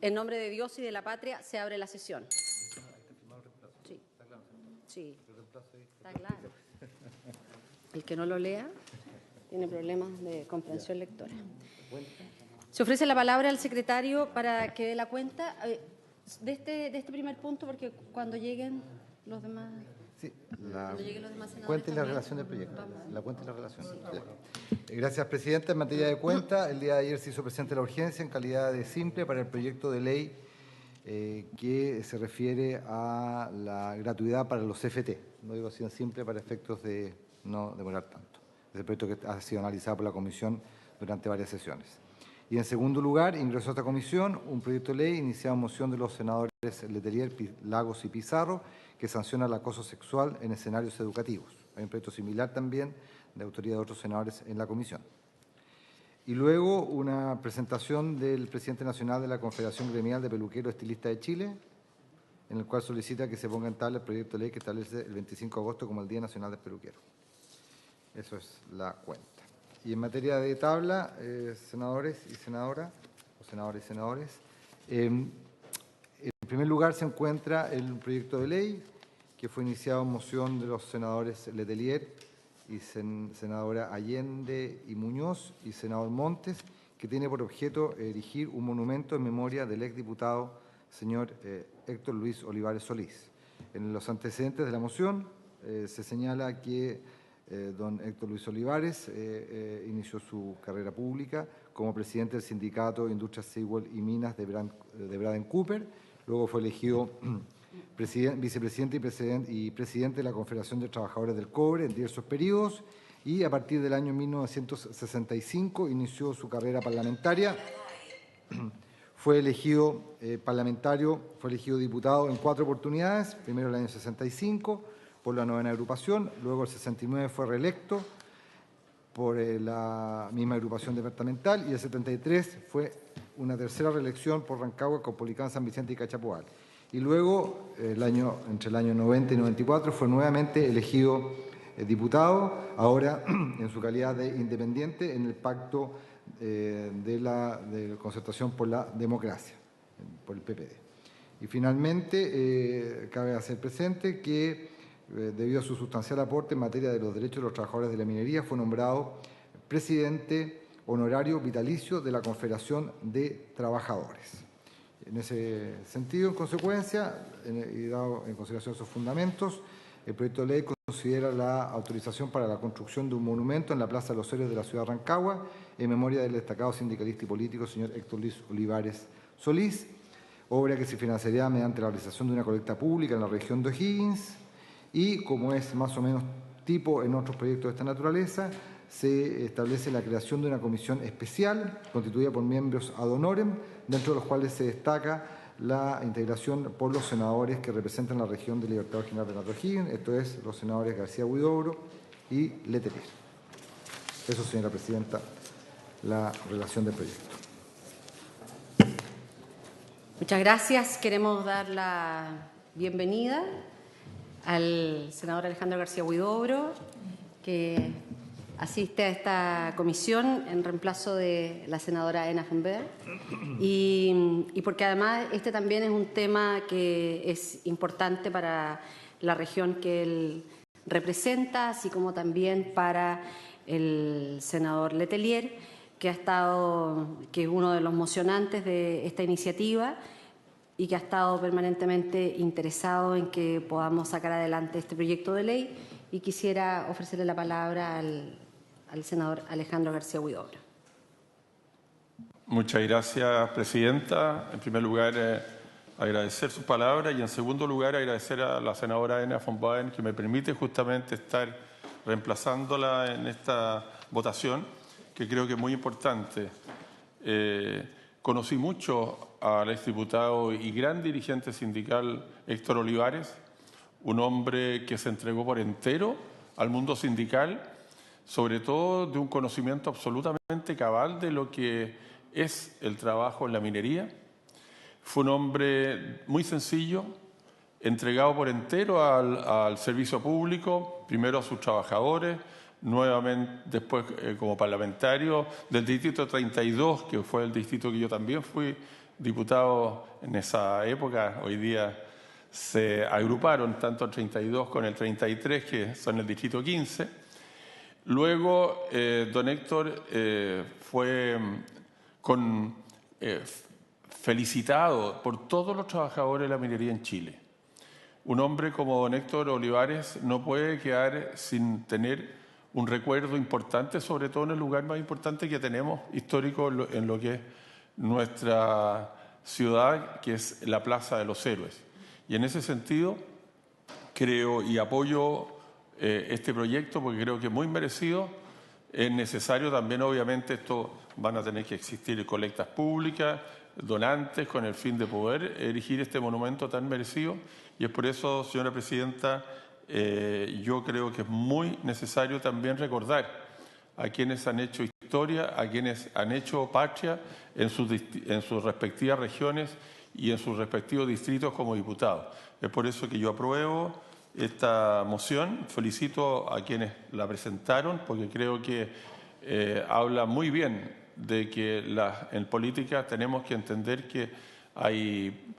En nombre de Dios y de la patria se abre la sesión. Sí, sí, está claro. El que no lo lea tiene problemas de comprensión lectora. Se ofrece la palabra al secretario para que dé la cuenta de este primer punto, porque cuando lleguen los demás... Sí, la senadores cuenta y la también, relación del proyecto. vamos. La cuenta y la relación. Sí. Gracias, Presidenta. En materia de cuenta, el día de ayer se hizo presente la urgencia en calidad de simple para el proyecto de ley que se refiere a la gratuidad para los CFT. No digo así en simple para efectos de no demorar tanto. Es el proyecto que ha sido analizado por la Comisión durante varias sesiones. Y en segundo lugar, ingresó a esta comisión un proyecto de ley iniciado en moción de los senadores Letelier, Lagos y Pizarro, que sanciona el acoso sexual en escenarios educativos. Hay un proyecto similar también de autoría de otros senadores en la comisión. Y luego una presentación del presidente nacional de la Confederación Gremial de Peluqueros Estilistas de Chile, en el cual solicita que se ponga en tabla el proyecto de ley que establece el 25 de agosto como el Día Nacional del Peluquero. Eso es la cuenta. Y en materia de tabla, senadores y senadoras, o senadores y senadores, en primer lugar se encuentra el proyecto de ley que fue iniciado en moción de los senadores Letelier y senadora Allende y Muñoz y senador Montes, que tiene por objeto erigir un monumento en memoria del exdiputado señor Héctor Luis Olivares Solís. En los antecedentes de la moción se señala que don Héctor Luis Olivares inició su carrera pública como presidente del sindicato Industrias Sewell y Minas de Braden Cooper. Luego fue elegido vicepresidente y presidente de la Confederación de Trabajadores del Cobre en diversos periodos y a partir del año 1965 inició su carrera parlamentaria. Fue elegido fue elegido diputado en 4 oportunidades, primero en el año 65 por la 9ª agrupación, luego el 69 fue reelecto por la misma agrupación departamental y el 73 fue una tercera reelección por Rancagua, Caupolicán, San Vicente y Cachapoal. Y luego, entre el año 90 y 94, fue nuevamente elegido diputado, ahora en su calidad de independiente en el pacto de concertación por la democracia, por el PPD. Y finalmente, cabe hacer presente que debido a su sustancial aporte en materia de los derechos de los trabajadores de la minería, fue nombrado presidente honorario vitalicio de la Confederación de Trabajadores. En ese sentido, en consecuencia, y dado en consideración esos fundamentos, el proyecto de ley considera la autorización para la construcción de un monumento en la Plaza de los Héroes de la ciudad de Rancagua en memoria del destacado sindicalista y político señor Héctor Luis Olivares Solís, obra que se financiaría mediante la realización de una colecta pública en la región de O'Higgins y, como es más o menos tipo en otros proyectos de esta naturaleza, se establece la creación de una comisión especial constituida por miembros ad honorem, dentro de los cuales se destaca la integración por los senadores que representan la región de Libertad Original de Norte O'Higgins, esto es, los senadores García Huidobro y Letelier. Eso, señora Presidenta, la relación del proyecto. Muchas gracias. Queremos dar la bienvenida al senador Alejandro García Huidobro, que asiste a esta comisión en reemplazo de la senadora Ena Fumber, y porque además este también es un tema que es importante para la región que él representa, así como también para el senador Letelier, que es uno de los mocionantes de esta iniciativa y que ha estado permanentemente interesado en que podamos sacar adelante este proyecto de ley, y quisiera ofrecerle la palabra al senador Alejandro García Huidobro. Muchas gracias, Presidenta. En primer lugar, agradecer su palabra y en segundo lugar agradecer a la senadora Ena von Baden que me permite justamente estar reemplazándola en esta votación, que creo que es muy importante. Conocí mucho al exdiputado y gran dirigente sindical Héctor Olivares, un hombre que se entregó por entero al mundo sindical, sobre todo de un conocimiento absolutamente cabal de lo que es el trabajo en la minería. Fue un hombre muy sencillo, entregado por entero al servicio público, primero a sus trabajadores, nuevamente después como parlamentario del Distrito 32, que fue el distrito que yo también fui diputados en esa época, hoy día se agruparon tanto el 32 con el 33, que son el distrito 15. Luego, don Héctor fue felicitado por todos los trabajadores de la minería en Chile. Un hombre como don Héctor Olivares no puede quedar sin tener un recuerdo importante, sobre todo en el lugar más importante que tenemos histórico en lo que es nuestra ciudad, que es la Plaza de los Héroes. Y en ese sentido creo y apoyo este proyecto porque creo que es muy merecido. Es necesario también, obviamente, esto van a tener que existir colectas públicas, donantes, con el fin de poder erigir este monumento tan merecido. Y es por eso, señora presidenta, yo creo que es muy necesario también recordar a quienes han hecho historia, a quienes han hecho patria en sus respectivas regiones y en sus respectivos distritos como diputados. Es por eso que yo apruebo esta moción. Felicito a quienes la presentaron porque creo que habla muy bien de que en política tenemos que entender que hay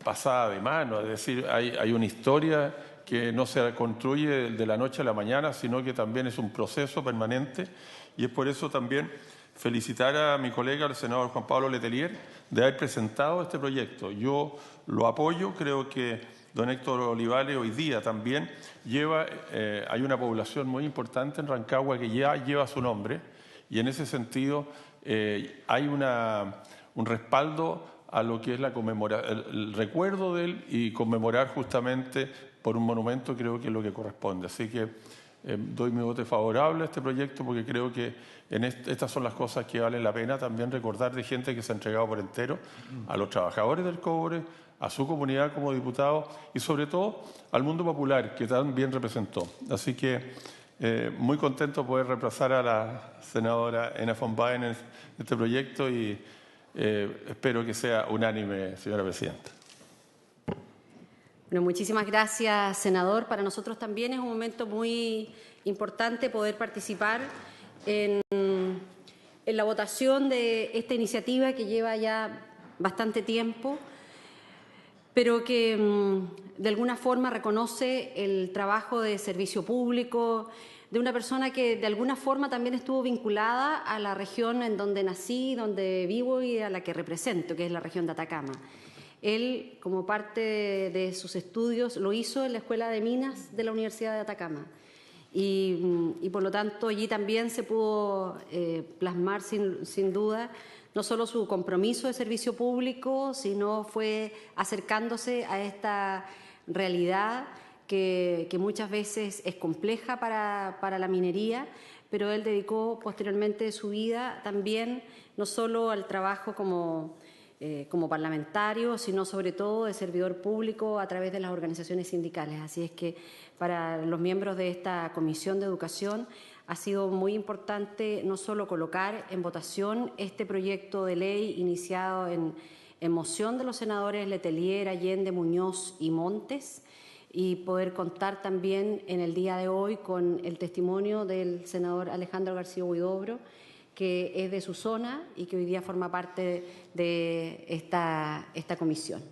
pasada de mano, es decir, hay una historia que no se construye de la noche a la mañana, sino que también es un proceso permanente, y es por eso también felicitar a mi colega, el senador Juan Pablo Letelier, de haber presentado este proyecto. Yo lo apoyo, creo que don Héctor Olivares hoy día también hay una población muy importante en Rancagua que ya lleva su nombre, y en ese sentido hay un respaldo a lo que es el recuerdo de él, y conmemorar justamente por un monumento creo que es lo que corresponde. Así que doy mi voto favorable a este proyecto porque creo que estas son las cosas que valen la pena también recordar, de gente que se ha entregado por entero a los trabajadores del cobre, a su comunidad como diputado y sobre todo al mundo popular que tan bien representó. Así que muy contento de poder reemplazar a la senadora Ena von Baen en este proyecto y espero que sea unánime, señora presidenta. Bueno, muchísimas gracias, senador. Para nosotros también es un momento muy importante poder participar en la votación de esta iniciativa que lleva ya bastante tiempo, pero que de alguna forma reconoce el trabajo de servicio público de una persona que de alguna forma también estuvo vinculada a la región en donde nací, donde vivo y a la que represento, que es la región de Atacama. Él, como parte de sus estudios, lo hizo en la Escuela de Minas de la Universidad de Atacama. Y por lo tanto, allí también se pudo plasmar sin duda no solo su compromiso de servicio público, sino fue acercándose a esta realidad que muchas veces es compleja para la minería, pero él dedicó posteriormente su vida también no solo al trabajo como parlamentario, sino sobre todo de servidor público a través de las organizaciones sindicales. Así es que para los miembros de esta Comisión de Educación ha sido muy importante no solo colocar en votación este proyecto de ley iniciado en moción de los senadores Letelier, Allende, Muñoz y Montes, y poder contar también en el día de hoy con el testimonio del senador Alejandro García Huidobro, que es de su zona y que hoy día forma parte de esta comisión.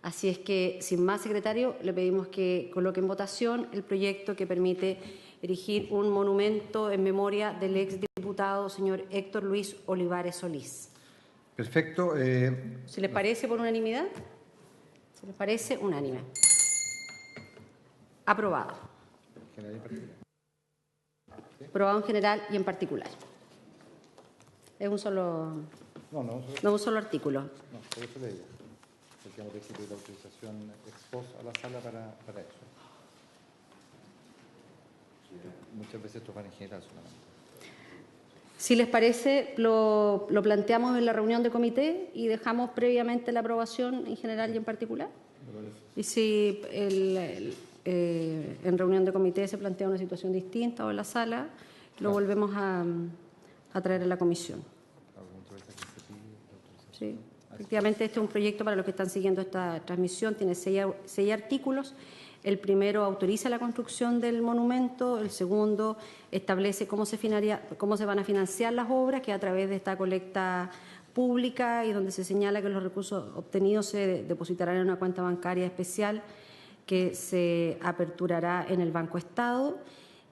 Así es que, sin más, secretario, le pedimos que coloque en votación el proyecto que permite erigir un monumento en memoria del exdiputado señor Héctor Luis Olivares Solís. Perfecto. ¿Se les parece por unanimidad? ¿Se les parece? Unánime. Aprobado. Aprobado en general y en particular. Es un solo... No es un solo artículo. No, por eso le digo. Porque vamos a recibir la autorización ex post a la sala para eso. Muchas veces esto va en general solamente. Si les parece, lo planteamos en la reunión de comité y dejamos previamente la aprobación en general y en particular. Y si en reunión de comité se plantea una situación distinta o en la sala, lo volvemos a traer a la comisión. Sí, efectivamente este es un proyecto para los que están siguiendo esta transmisión, tiene 6 artículos. El primero autoriza la construcción del monumento, el segundo establece cómo se van a financiar las obras, que a través de esta colecta pública y donde se señala que los recursos obtenidos se depositarán en una cuenta bancaria especial que se aperturará en el Banco Estado.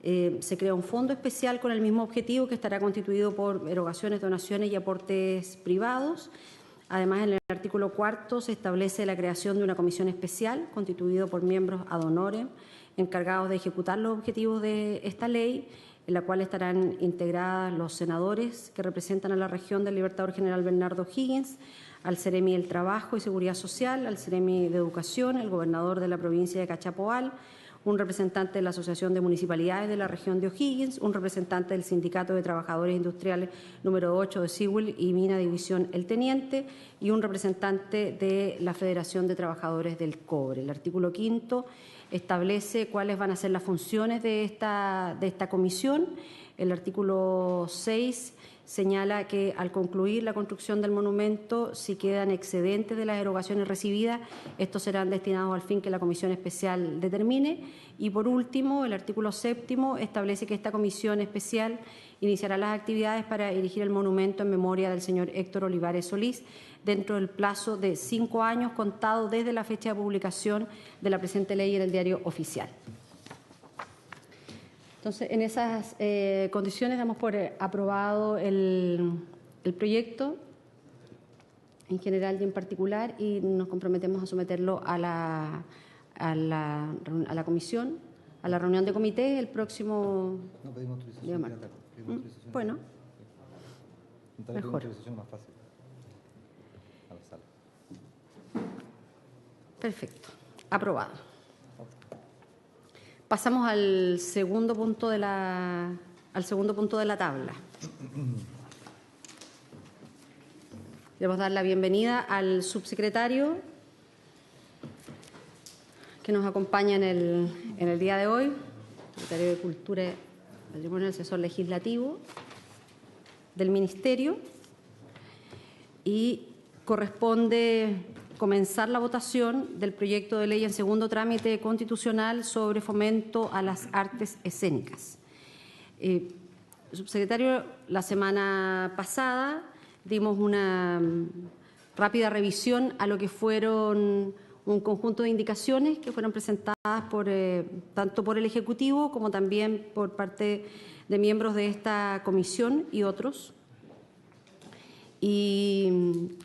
Se crea un fondo especial con el mismo objetivo que estará constituido por erogaciones, donaciones y aportes privados. Además, en el artículo 4 se establece la creación de una comisión especial constituida por miembros ad honorem encargados de ejecutar los objetivos de esta ley, en la cual estarán integradas los senadores que representan a la región del Libertador General Bernardo O'Higgins, al Ceremi del Trabajo y Seguridad Social, al Ceremi de Educación, el gobernador de la provincia de Cachapoal, un representante de la Asociación de Municipalidades de la región de O'Higgins, un representante del Sindicato de Trabajadores Industriales número 8 de Sigüil y Mina División El Teniente y un representante de la Federación de Trabajadores del Cobre. El artículo 5 establece cuáles van a ser las funciones de esta comisión. El artículo 6 señala que al concluir la construcción del monumento, si quedan excedentes de las erogaciones recibidas, estos serán destinados al fin que la comisión especial determine. Y por último, el artículo 7 establece que esta comisión especial iniciará las actividades para erigir el monumento en memoria del señor Héctor Olivares Solís dentro del plazo de 5 años contado desde la fecha de publicación de la presente ley en el Diario Oficial. Entonces, en esas condiciones damos por aprobado el proyecto en general y en particular y nos comprometemos a someterlo a la comisión, a la reunión de comité el próximo día martes. Bueno, mejor. Perfecto, aprobado. Pasamos al segundo punto de la tabla. Queremos dar la bienvenida al subsecretario que nos acompaña en el día de hoy, secretario de Cultura, Patrimonio y Asesor Legislativo del Ministerio, y corresponde comenzar la votación del proyecto de ley en segundo trámite constitucional sobre fomento a las artes escénicas. Subsecretario, la semana pasada dimos una rápida revisión a lo que fueron un conjunto de indicaciones que fueron presentadas tanto por el Ejecutivo como también por parte de miembros de esta comisión y otros. Y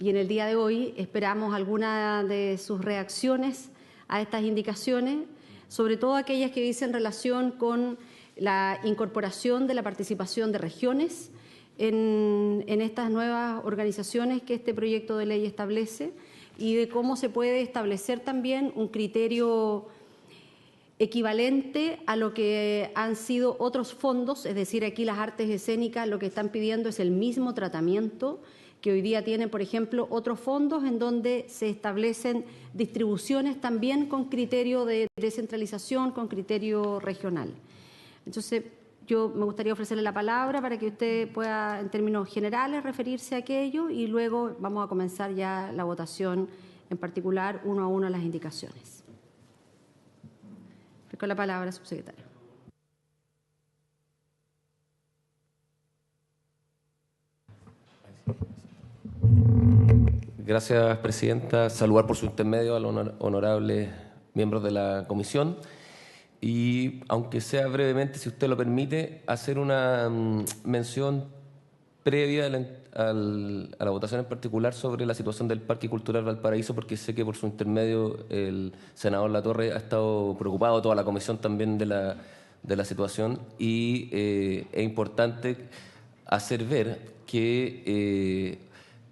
en el día de hoy esperamos algunas de sus reacciones a estas indicaciones, sobre todo aquellas que dicen relación con la incorporación de la participación de regiones en estas nuevas organizaciones que este proyecto de ley establece y de cómo se puede establecer también un criterio equivalente a lo que han sido otros fondos, es decir, aquí las artes escénicas lo que están pidiendo es el mismo tratamiento que hoy día tienen, por ejemplo, otros fondos en donde se establecen distribuciones también con criterio de descentralización, con criterio regional. Entonces, yo me gustaría ofrecerle la palabra para que usted pueda, en términos generales, referirse a aquello y luego vamos a comenzar ya la votación, en particular, uno a uno las indicaciones. Con la palabra, subsecretario. Gracias, presidenta. Saludar por su intermedio a los honorables miembros de la comisión y, aunque sea brevemente, si usted lo permite, hacer una mención previa a la votación en particular sobre la situación del Parque Cultural Valparaíso, porque sé que por su intermedio el senador Latorre ha estado preocupado, toda la comisión también de la situación, y es importante hacer ver que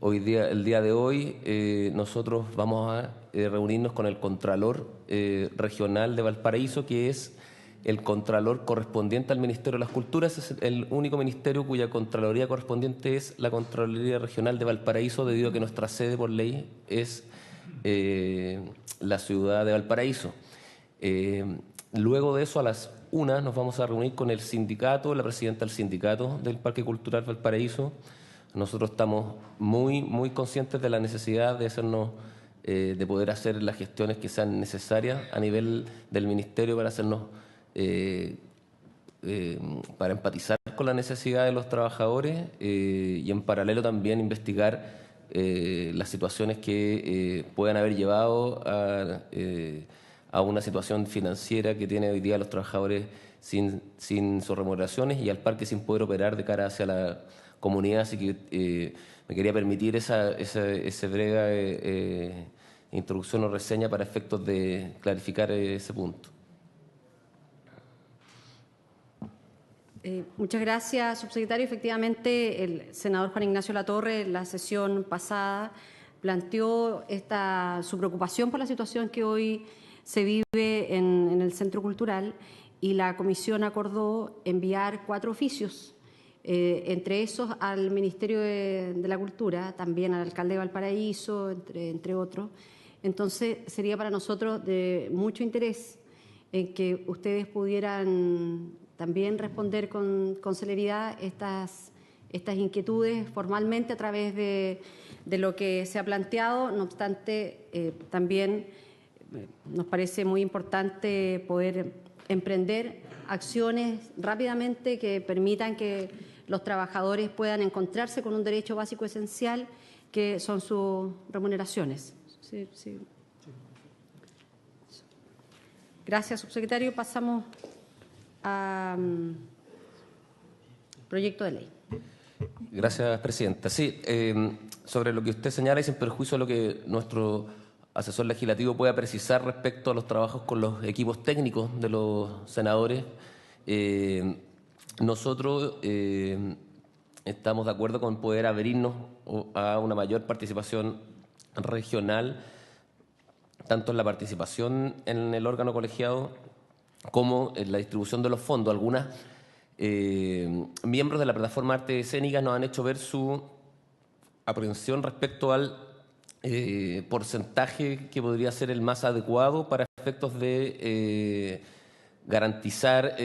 el día de hoy, nosotros vamos a reunirnos con el Contralor Regional de Valparaíso, que es el Contralor correspondiente al Ministerio de las Culturas. Es el único ministerio cuya Contraloría correspondiente es la Contraloría Regional de Valparaíso, debido a que nuestra sede por ley es la ciudad de Valparaíso. Luego de eso, a las 1 nos vamos a reunir con el sindicato, la presidenta del sindicato del Parque Cultural Valparaíso. Nosotros estamos muy conscientes de la necesidad de de poder hacer las gestiones que sean necesarias a nivel del ministerio para empatizar con la necesidad de los trabajadores y en paralelo también investigar las situaciones que puedan haber llevado a una situación financiera que tiene hoy día los trabajadores sin sus remuneraciones y al parque sin poder operar de cara hacia la comunidad. Así que me quería permitir esa breve introducción o reseña para efectos de clarificar ese punto. Muchas gracias, subsecretario. Efectivamente, el senador Juan Ignacio Latorre, en la sesión pasada, planteó su preocupación por la situación que hoy se vive en el Centro Cultural y la comisión acordó enviar 4 oficios, entre esos al Ministerio de la Cultura, también al alcalde de Valparaíso, entre otros. Entonces, sería para nosotros de mucho interés en que ustedes pudieran también responder con celeridad estas inquietudes formalmente a través de lo que se ha planteado. No obstante, también nos parece muy importante poder emprender acciones rápidamente que permitan que los trabajadores puedan encontrarse con un derecho básico esencial que son sus remuneraciones. Sí. Gracias, subsecretario. Pasamos proyecto de ley. Gracias, presidenta. Sí, sobre lo que usted señala y sin perjuicio de lo que nuestro asesor legislativo pueda precisar respecto a los trabajos con los equipos técnicos de los senadores, nosotros estamos de acuerdo con poder abrirnos a una mayor participación regional, tanto en la participación en el órgano colegiado como en la distribución de los fondos. Algunas miembros de la plataforma Artes Escénicas nos han hecho ver su aprehensión respecto al porcentaje que podría ser el más adecuado para efectos de garantizar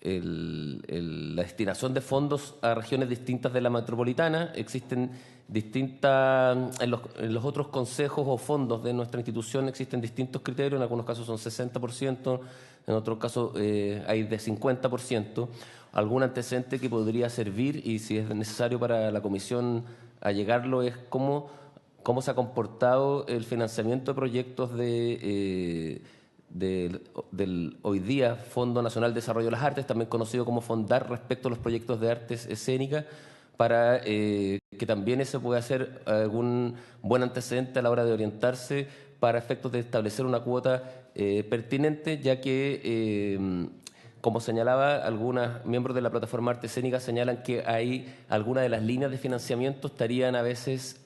la destinación de fondos a regiones distintas de la metropolitana. Existen en los otros consejos o fondos de nuestra institución existen distintos criterios, en algunos casos son 60%, en otros casos hay de 50%. Algún antecedente que podría servir, y si es necesario para la comisión allegarlo, es cómo se ha comportado el financiamiento de proyectos del hoy día Fondo Nacional de Desarrollo de las Artes, también conocido como FONDAR, respecto a los proyectos de artes escénicas, para que también ese pueda ser algún buen antecedente a la hora de orientarse para efectos de establecer una cuota pertinente, ya que, como señalaba, algunos miembros de la plataforma Arte Escénica señalan que hay algunas de las líneas de financiamiento estarían a veces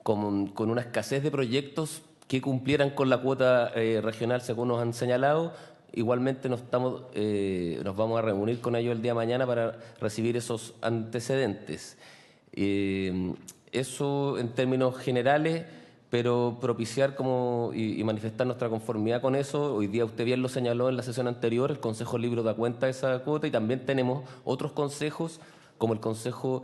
con una escasez de proyectos que cumplieran con la cuota regional, según nos han señalado. Igualmente nos vamos a reunir con ellos el día de mañana para recibir esos antecedentes. Eso en términos generales, pero propiciar y manifestar nuestra conformidad con eso. Hoy día usted bien lo señaló en la sesión anterior, el Consejo Libro da cuenta de esa cuota y también tenemos otros consejos, como el Consejo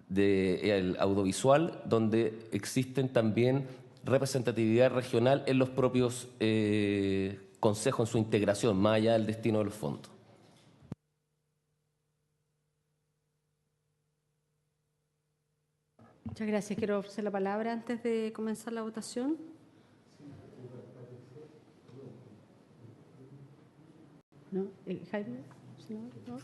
del Audiovisual, donde existen también representatividad regional en los propios consejos, en su integración, más allá del destino de los fondos. Muchas gracias. Quiero ofrecer la palabra antes de comenzar la votación. ¿No? ¿Jaime? ¿No?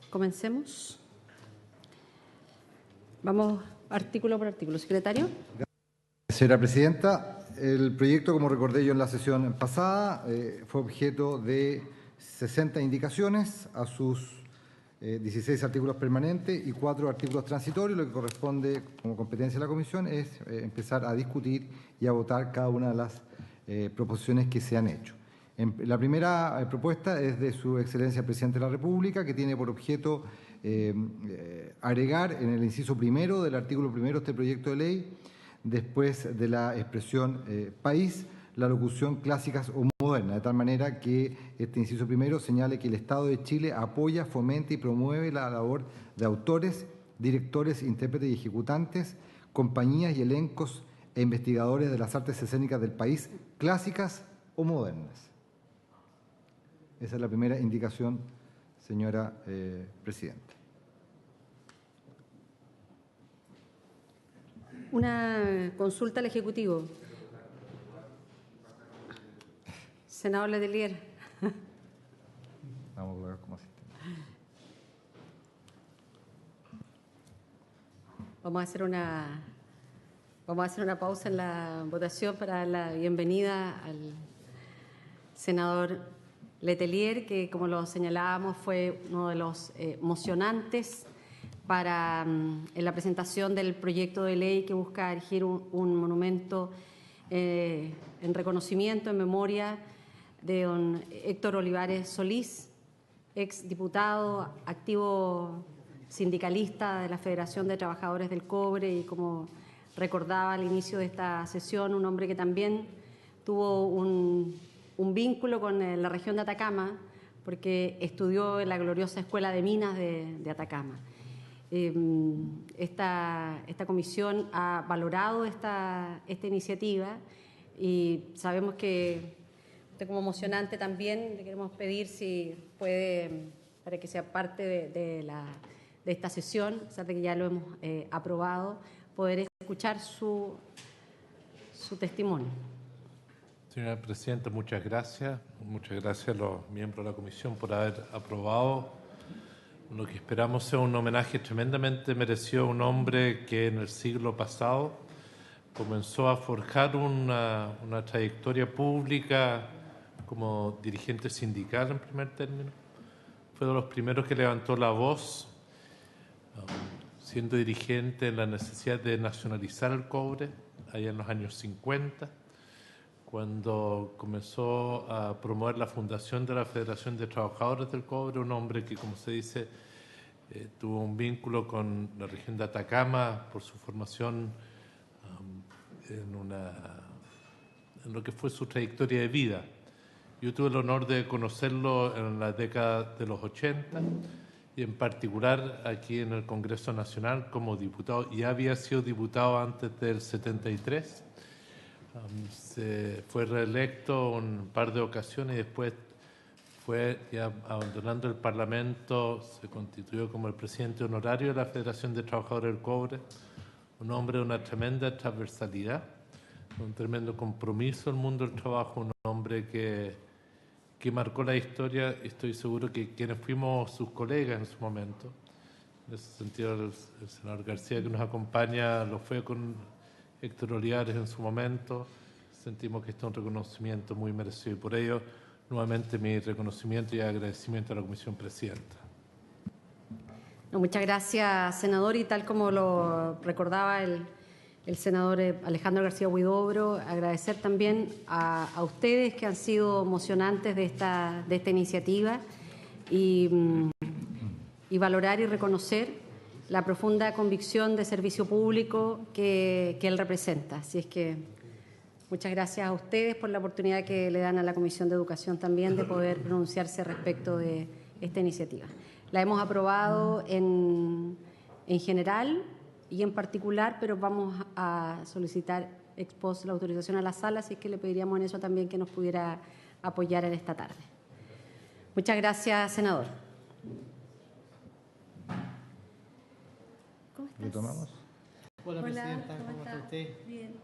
Comencemos. Vamos artículo por artículo. Secretario. Señora presidenta, el proyecto, como recordé yo en la sesión pasada, fue objeto de 60 indicaciones a sus 16 artículos permanentes y 4 artículos transitorios. Lo que corresponde como competencia de la comisión es empezar a discutir y a votar cada una de las proposiciones que se han hecho. La primera propuesta es de su excelencia el presidente de la República, que tiene por objeto agregar en el inciso primero del artículo primero de este proyecto de ley, después de la expresión país, la locución clásicas o modernas, de tal manera que este inciso primero señale que el Estado de Chile apoya, fomenta y promueve la labor de autores, directores, intérpretes y ejecutantes, compañías y elencos e investigadores de las artes escénicas del país, clásicas o modernas. Esa es la primera indicación, señora presidenta. Una consulta al Ejecutivo. Senador Letelier. Vamos a colocar como asistente. Vamos a hacer una pausa en la votación para dar la bienvenida al senador Letelier, que, como lo señalábamos, fue uno de los mocionantes en la presentación del proyecto de ley que busca erigir un monumento en reconocimiento, en memoria de don Héctor Olivares Solís, ex diputado, activo sindicalista de la Federación de Trabajadores del Cobre, y como recordaba al inicio de esta sesión, un hombre que también tuvo un vínculo con la región de Atacama, porque estudió en la gloriosa Escuela de Minas de Atacama. Esta comisión ha valorado esta iniciativa y sabemos que usted, como mocionante, también le queremos pedir si puede, para que sea parte de esta sesión, a pesar de que ya lo hemos aprobado, poder escuchar su testimonio. Señora Presidenta, muchas gracias. Muchas gracias a los miembros de la Comisión por haber aprobado lo que esperamos sea un homenaje tremendamente merecido a un hombre que en el siglo pasado comenzó a forjar una trayectoria pública como dirigente sindical en primer término. Fue de los primeros que levantó la voz, siendo dirigente en la necesidad de nacionalizar el cobre, allá en los años 50, cuando comenzó a promover la fundación de la Federación de Trabajadores del Cobre, un hombre que, como se dice, tuvo un vínculo con la región de Atacama por su formación en lo que fue su trayectoria de vida. Yo tuve el honor de conocerlo en la década de los 80 y en particular aquí en el Congreso Nacional como diputado. Ya había sido diputado antes del 73. Se fue reelecto un par de ocasiones y después fue, ya abandonando el Parlamento, se constituyó como el presidente honorario de la Federación de Trabajadores del Cobre, un hombre de una tremenda transversalidad, un tremendo compromiso al mundo del trabajo, un hombre que marcó la historia, y estoy seguro que quienes fuimos sus colegas en su momento, en ese sentido el senador García, que nos acompaña, lo fue con Héctor Olivares en su momento. Sentimos que este es un reconocimiento muy merecido y por ello nuevamente mi reconocimiento y agradecimiento a la Comisión Presidenta. Muchas gracias, senador, y tal como lo recordaba el senador Alejandro García Huidobro, agradecer también a ustedes que han sido mocionantes de esta iniciativa y valorar y reconocer la profunda convicción de servicio público que él representa. Así es que muchas gracias a ustedes por la oportunidad que le dan a la Comisión de Educación también de poder pronunciarse respecto de esta iniciativa. La hemos aprobado en general y en particular, pero vamos a solicitar ex post la autorización a la sala, así que le pediríamos en eso también que nos pudiera apoyar en esta tarde. Muchas gracias, senador. ¿Cómo estás? ¿Retomamos? Hola, Presidenta, ¿cómo está está? usted? Bien.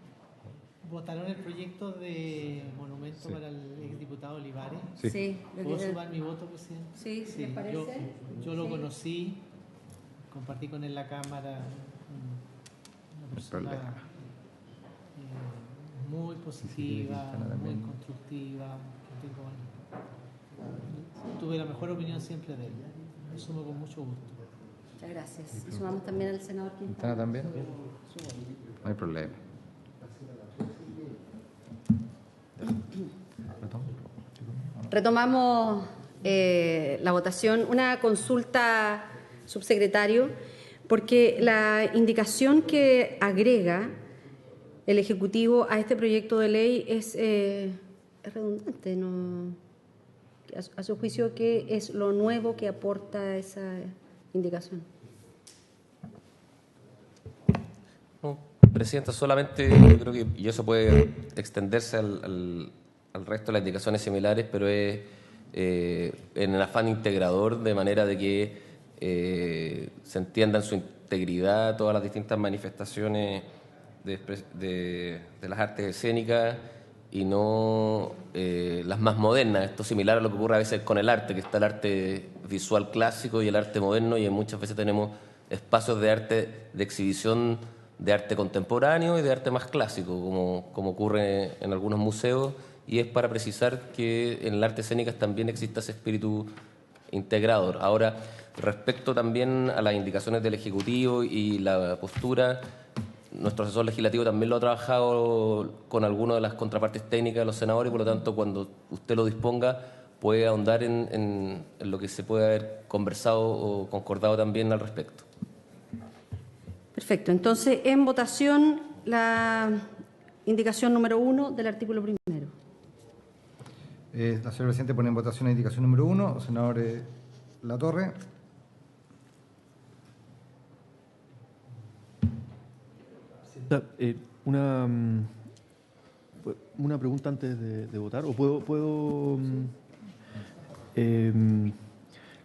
¿Votaron el proyecto de monumento Sí. para el exdiputado Olivares? Sí. ¿Puedo sumar mi voto, Presidente? Sí, ¿les parece? Yo lo Sí. conocí, compartí con él la Cámara, una persona muy positiva, muy constructiva. Tuve la mejor opinión siempre de él. Lo sumo con mucho gusto. Muchas gracias. Y sumamos también al senador Quintana. ¿Quintana también? No hay problema. Retomamos la votación. Una consulta, subsecretario, porque la indicación que agrega el Ejecutivo a este proyecto de ley es redundante, ¿no? A su juicio, ¿qué es lo nuevo que aporta esa indicación? Presidenta, solamente yo creo que eso puede extenderse al resto de las indicaciones similares, pero es en el afán integrador, de manera de que se entienda en su integridad todas las distintas manifestaciones de las artes escénicas y no las más modernas. Esto es similar a lo que ocurre a veces con el arte, que está el arte visual clásico y el arte moderno, y muchas veces tenemos espacios de arte, de exhibición de arte contemporáneo y de arte más clásico, como ocurre en algunos museos, y es para precisar que en el arte escénica también existe ese espíritu integrador. Ahora, respecto también a las indicaciones del Ejecutivo y la postura, nuestro asesor legislativo también lo ha trabajado con algunas de las contrapartes técnicas de los senadores, y por lo tanto, cuando usted lo disponga, puede ahondar en lo que se puede haber conversado o concordado también al respecto. Perfecto. Entonces, en votación, la indicación número 1 del artículo primero. La señora Presidenta pone en votación la indicación número 1. Senador Latorre. Una pregunta antes de votar, o puedo lo que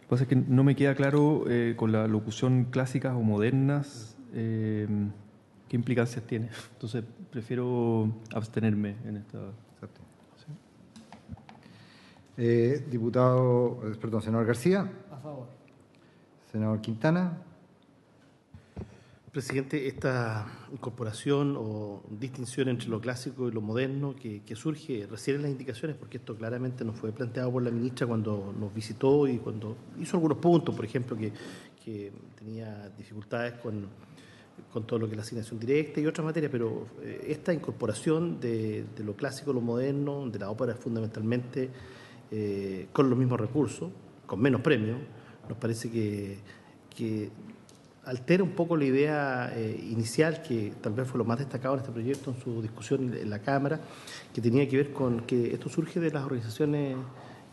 pasa es que no me queda claro con la locución clásicas o modernas qué implicancias tiene. Entonces prefiero abstenerme en esta. Senador García. A favor. Senador Quintana. Presidente, esta incorporación o distinción entre lo clásico y lo moderno que surge recién en las indicaciones, porque esto claramente nos fue planteado por la ministra cuando nos visitó y cuando hizo algunos puntos, por ejemplo, que tenía dificultades con todo lo que es la asignación directa y otras materias, pero esta incorporación de lo clásico, lo moderno, de la ópera fundamentalmente, con los mismos recursos, con menos premios, nos parece que altera un poco la idea inicial, que tal vez fue lo más destacado en este proyecto, en su discusión en la Cámara, que tenía que ver con que esto surge de las organizaciones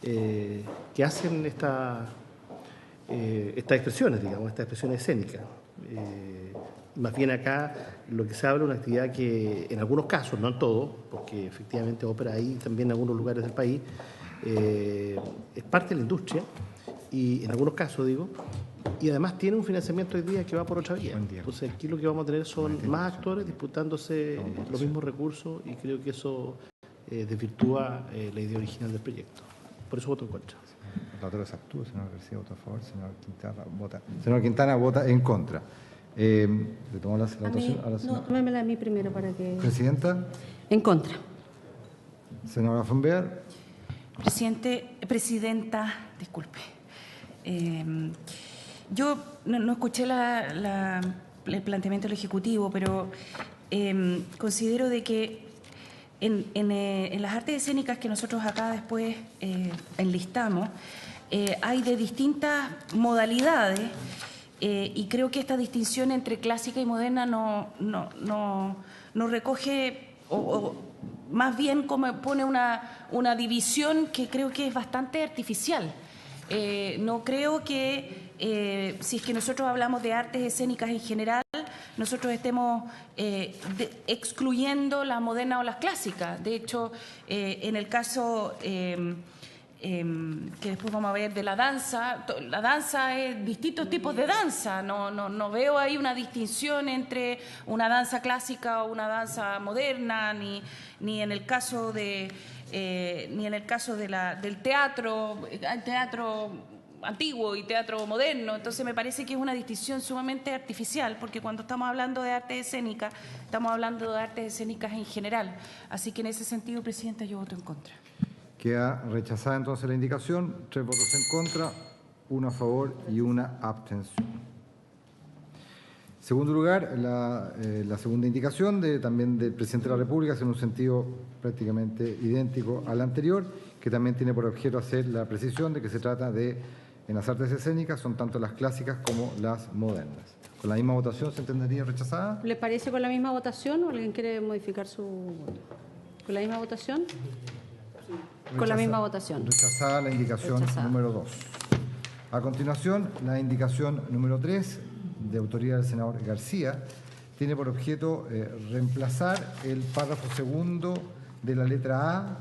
que hacen estas expresiones, digamos, estas expresiones escénicas. Más bien acá lo que se habla es una actividad que en algunos casos, no en todos, porque efectivamente ópera hay también en algunos lugares del país, es parte de la industria, y en algunos casos, digo, y además tiene un financiamiento hoy día que va por otra vía. Entonces aquí lo que vamos a tener son más actores disputándose los mismos recursos, y creo que eso desvirtúa la idea original del proyecto. Por eso voto en contra. Senador García vota a favor, senador Quintana vota en contra. ¿Le tomamos la votación a la señora? No, tómemela a mí primero para que... Presidenta. En contra. Senadora Fonbear. Presidenta, disculpe. Yo no escuché el planteamiento del Ejecutivo, pero considero de que en las artes escénicas que nosotros acá después enlistamos, hay de distintas modalidades, y creo que esta distinción entre clásica y moderna no recoge, o más bien como pone una división que creo que es bastante artificial. No creo que si es que nosotros hablamos de artes escénicas en general, nosotros estemos excluyendo las modernas o las clásicas. De hecho, en el caso que después vamos a ver de la danza es distintos tipos de danza. No veo ahí una distinción entre una danza clásica o una danza moderna, ni en el caso del teatro, hay teatro antiguo y teatro moderno. Entonces me parece que es una distinción sumamente artificial, porque cuando estamos hablando de artes escénicas, estamos hablando de artes escénicas en general. Así que en ese sentido, Presidenta, yo voto en contra. Queda rechazada entonces la indicación. 3 votos en contra, 1 a favor y 1 abstención. Segundo lugar, la segunda indicación también del Presidente de la República es en un sentido prácticamente idéntico al anterior, que también tiene por objeto hacer la precisión de que se trata de, en las artes escénicas, son tanto las clásicas como las modernas. ¿Con la misma votación se entendería rechazada? ¿Le parece con la misma votación o alguien quiere modificar su voto? ¿Con la misma votación? Con la misma votación. Rechazada la indicación número 2. A continuación, la indicación número 3, de autoría del senador García, tiene por objeto reemplazar el párrafo segundo de la letra A,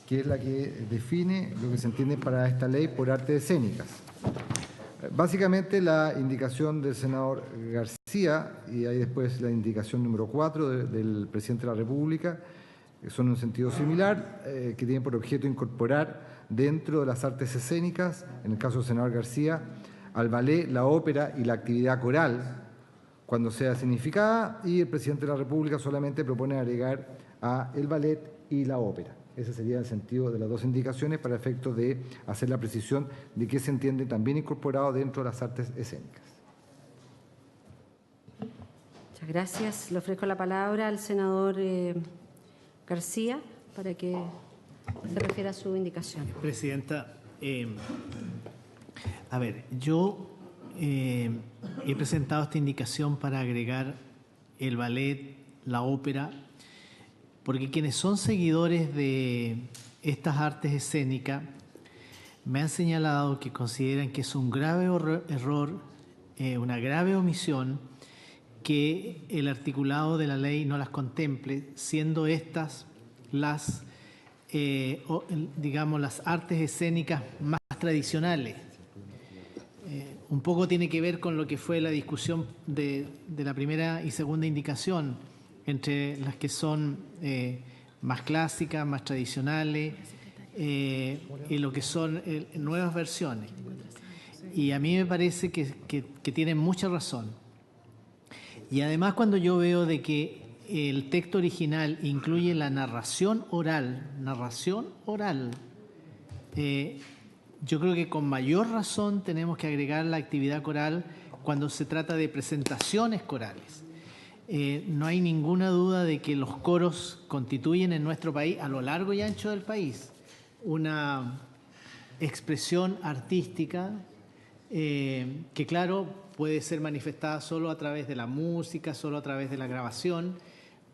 que es la que define lo que se entiende para esta ley por artes escénicas. Básicamente la indicación del senador García, y ahí después la indicación número 4 del presidente de la República, que son en un sentido similar, que tienen por objeto incorporar dentro de las artes escénicas, en el caso del senador García, al ballet, la ópera y la actividad coral, cuando sea significada, y el presidente de la República solamente propone agregar a el ballet y la ópera. Ese sería el sentido de las dos indicaciones para efectos de hacer la precisión de qué se entiende también incorporado dentro de las artes escénicas. Muchas gracias. Le ofrezco la palabra al senador García para que se refiera a su indicación. Presidenta, a ver, yo he presentado esta indicación para agregar el ballet, la ópera, porque quienes son seguidores de estas artes escénicas me han señalado que consideran que es un grave error, una grave omisión, que el articulado de la ley no las contemple, siendo estas las, digamos, las artes escénicas más tradicionales. Un poco tiene que ver con lo que fue la discusión de la primera y segunda indicación, entre las que son más clásicas, más tradicionales, y lo que son nuevas versiones. Y a mí me parece que tienen mucha razón. Y además, cuando yo veo de que el texto original incluye la narración oral, yo creo que con mayor razón tenemos que agregar la actividad coral cuando se trata de presentaciones corales. No hay ninguna duda de que los coros constituyen en nuestro país, a lo largo y ancho del país, una expresión artística que, claro, puede ser manifestada solo a través de la música, solo a través de la grabación,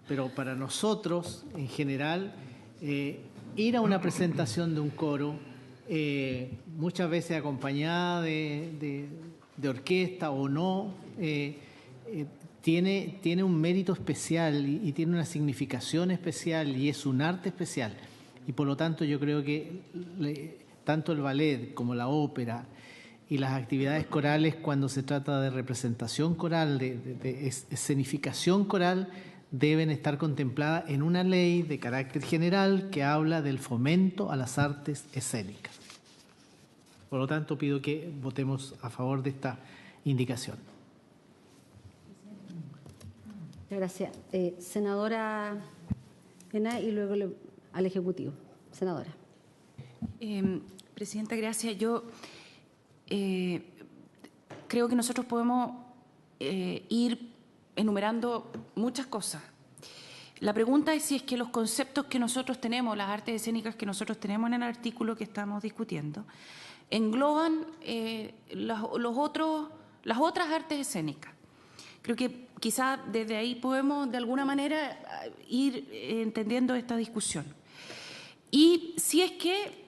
pero para nosotros, en general, ir a una presentación de un coro, muchas veces acompañada de orquesta o no, tiene un mérito especial y tiene una significación especial y es un arte especial. Y por lo tanto yo creo que tanto el ballet como la ópera y las actividades corales, cuando se trata de representación coral, de escenificación coral, deben estar contempladas en una ley de carácter general que habla del fomento a las artes escénicas. Por lo tanto, pido que votemos a favor de esta indicación. Gracias. Senadora Ena y luego al Ejecutivo. Senadora. Presidenta, gracias. Yo creo que nosotros podemos ir enumerando muchas cosas. La pregunta es si es que los conceptos que nosotros tenemos, las artes escénicas que nosotros tenemos en el artículo que estamos discutiendo, engloban las otras artes escénicas. Creo que quizá desde ahí podemos de alguna manera ir entendiendo esta discusión. Y si es que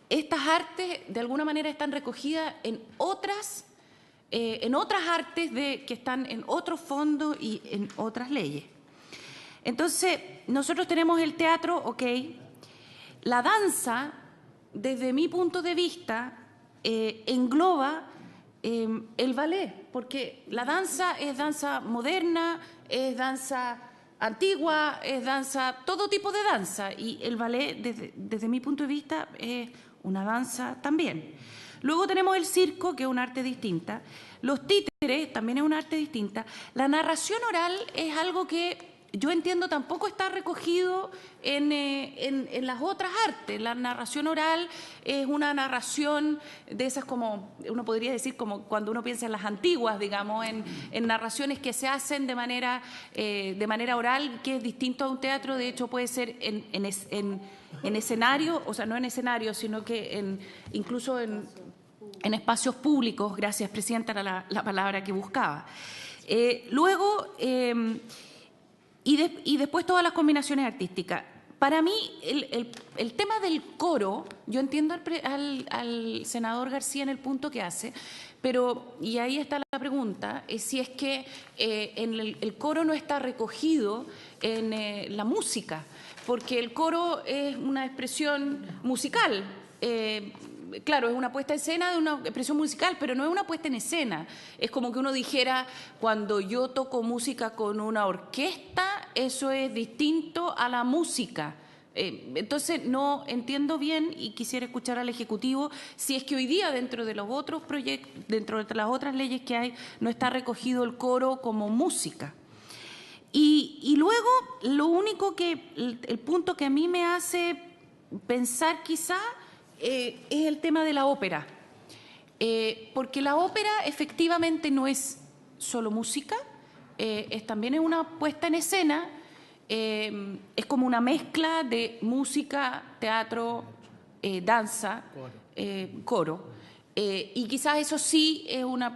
estas artes de alguna manera están recogidas en otras artes que están en otros fondos y en otras leyes. Entonces, nosotros tenemos el teatro, ok. La danza, desde mi punto de vista, engloba el ballet, porque la danza es danza moderna, es danza antigua, es danza, todo tipo de danza, y el ballet, desde mi punto de vista, es una danza también. Luego tenemos el circo, que es un arte distinta. Los títeres también es un arte distinta. La narración oral es algo que yo entiendo tampoco está recogido en las otras artes. La narración oral es una narración de esas, como uno podría decir, como cuando uno piensa en las antiguas, digamos, en narraciones que se hacen de manera oral, que es distinto a un teatro. De hecho, puede ser en escenario, o sea, no en escenario, sino que incluso en espacios públicos. Gracias, Presidenta, era la palabra que buscaba. Luego, y después todas las combinaciones artísticas. Para mí, el tema del coro, yo entiendo al senador García en el punto que hace, pero, y ahí está la pregunta, es si es que el coro no está recogido en la música, porque el coro es una expresión musical. Claro, es una puesta en escena de una expresión musical, pero no es una puesta en escena. Es como que uno dijera, cuando yo toco música con una orquesta, eso es distinto a la música. Entonces, no entiendo bien y quisiera escuchar al Ejecutivo si es que hoy día dentro de los otros proyectos, dentro de las otras leyes que hay, no está recogido el coro como música. Y luego, lo único el punto que a mí me hace pensar quizá es el tema de la ópera. Porque la ópera efectivamente no es solo música, también es una puesta en escena, es como una mezcla de música, teatro, danza, coro. Y quizás eso sí es una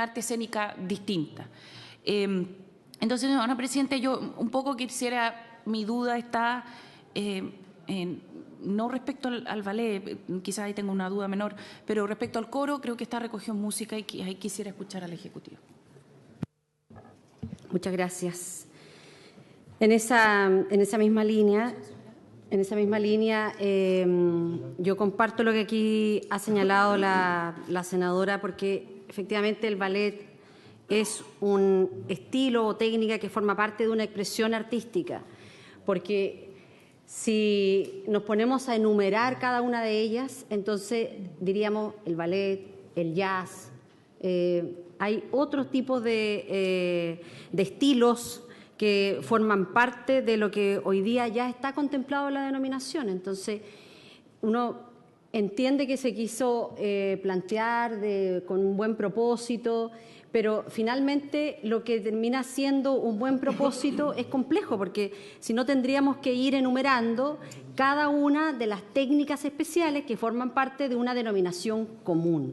arte escénica distinta. Entonces, señora Presidenta, yo un poco quisiera, mi duda está no respecto al ballet, quizás ahí tengo una duda menor, pero respecto al coro creo que está recogido en música y ahí quisiera escuchar al Ejecutivo. Muchas gracias. En esa misma línea, yo comparto lo que aquí ha señalado la senadora, porque efectivamente el ballet es un estilo o técnica que forma parte de una expresión artística, porque si nos ponemos a enumerar cada una de ellas, entonces diríamos el ballet, el jazz, hay otros tipos de estilos que forman parte de lo que hoy día ya está contemplado en la denominación. Entonces, uno entiende que se quiso plantear con un buen propósito, pero finalmente lo que termina siendo un buen propósito es complejo, porque si no tendríamos que ir enumerando cada una de las técnicas especiales que forman parte de una denominación común.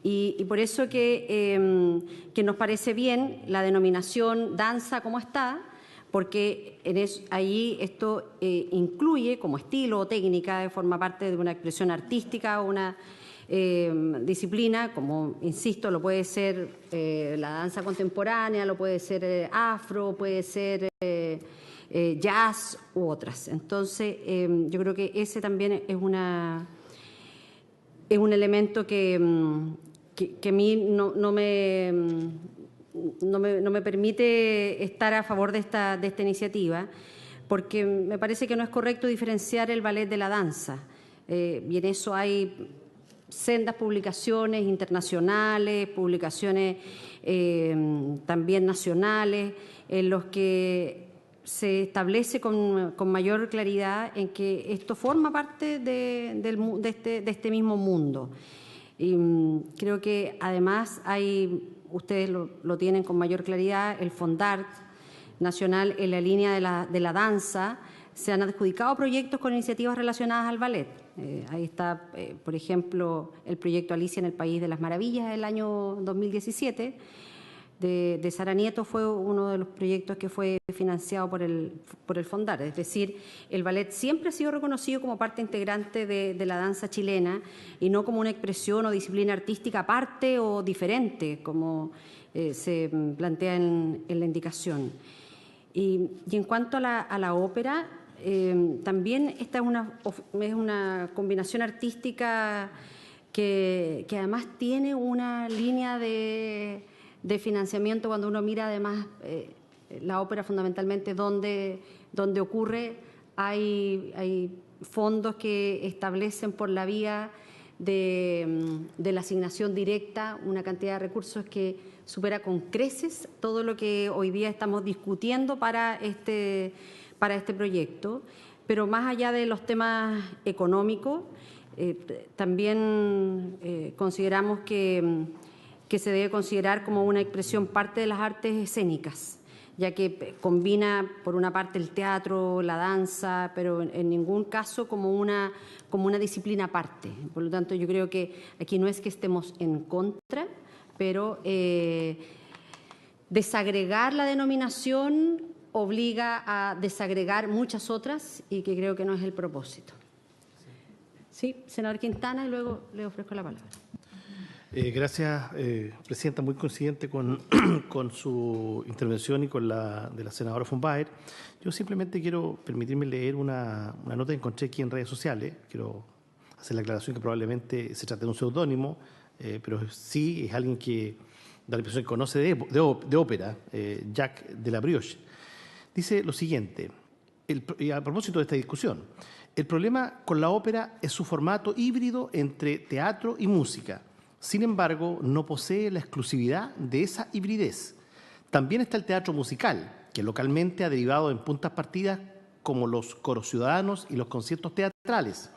Y por eso que nos parece bien la denominación danza como está, porque ahí esto incluye como estilo o técnica, forma parte de una expresión artística o una disciplina, como insisto, lo puede ser la danza contemporánea, lo puede ser afro, puede ser jazz u otras. Entonces, yo creo que ese también es un elemento que a mí no me permite estar a favor de esta iniciativa, porque me parece que no es correcto diferenciar el ballet de la danza. Y en eso hay sendas publicaciones internacionales, publicaciones también nacionales, en los que se establece con mayor claridad en que esto forma parte de este mismo mundo. Y creo que además ustedes lo tienen con mayor claridad, el Fondart Nacional en la línea de la danza, se han adjudicado proyectos con iniciativas relacionadas al ballet. Ahí está, por ejemplo, el proyecto Alicia en el País de las Maravillas del año 2017, de Sara Nieto, fue uno de los proyectos que fue financiado por el Fondart. Es decir, el ballet siempre ha sido reconocido como parte integrante de la danza chilena y no como una expresión o disciplina artística aparte o diferente, como se plantea en la indicación. Y en cuanto a la ópera, también esta es una combinación artística que además tiene una línea de financiamiento. Cuando uno mira además la ópera fundamentalmente donde ocurre, hay fondos que establecen por la vía de la asignación directa una cantidad de recursos que supera con creces todo lo que hoy día estamos discutiendo para este proyecto. Pero más allá de los temas económicos, también consideramos que se debe considerar como una expresión parte de las artes escénicas, ya que combina por una parte el teatro, la danza, pero en ningún caso como una disciplina aparte. Por lo tanto, yo creo que aquí no es que estemos en contra, pero desagregar la denominación obliga a desagregar muchas otras y que creo que no es el propósito. Sí, senador Quintana, y luego le ofrezco la palabra. Gracias, Presidenta. Muy coincidente con su intervención y con la de la senadora von Baer. Yo simplemente quiero permitirme leer una nota que encontré aquí en redes sociales. Quiero hacer la aclaración que probablemente se trate de un seudónimo, pero sí es alguien que da la impresión que conoce de ópera, Jacques de la Brioche. Dice lo siguiente, y a propósito de esta discusión: el problema con la ópera es su formato híbrido entre teatro y música. Sin embargo, no posee la exclusividad de esa hibridez. También está el teatro musical, que localmente ha derivado en puntas partidas como los coros ciudadanos y los conciertos teatrales.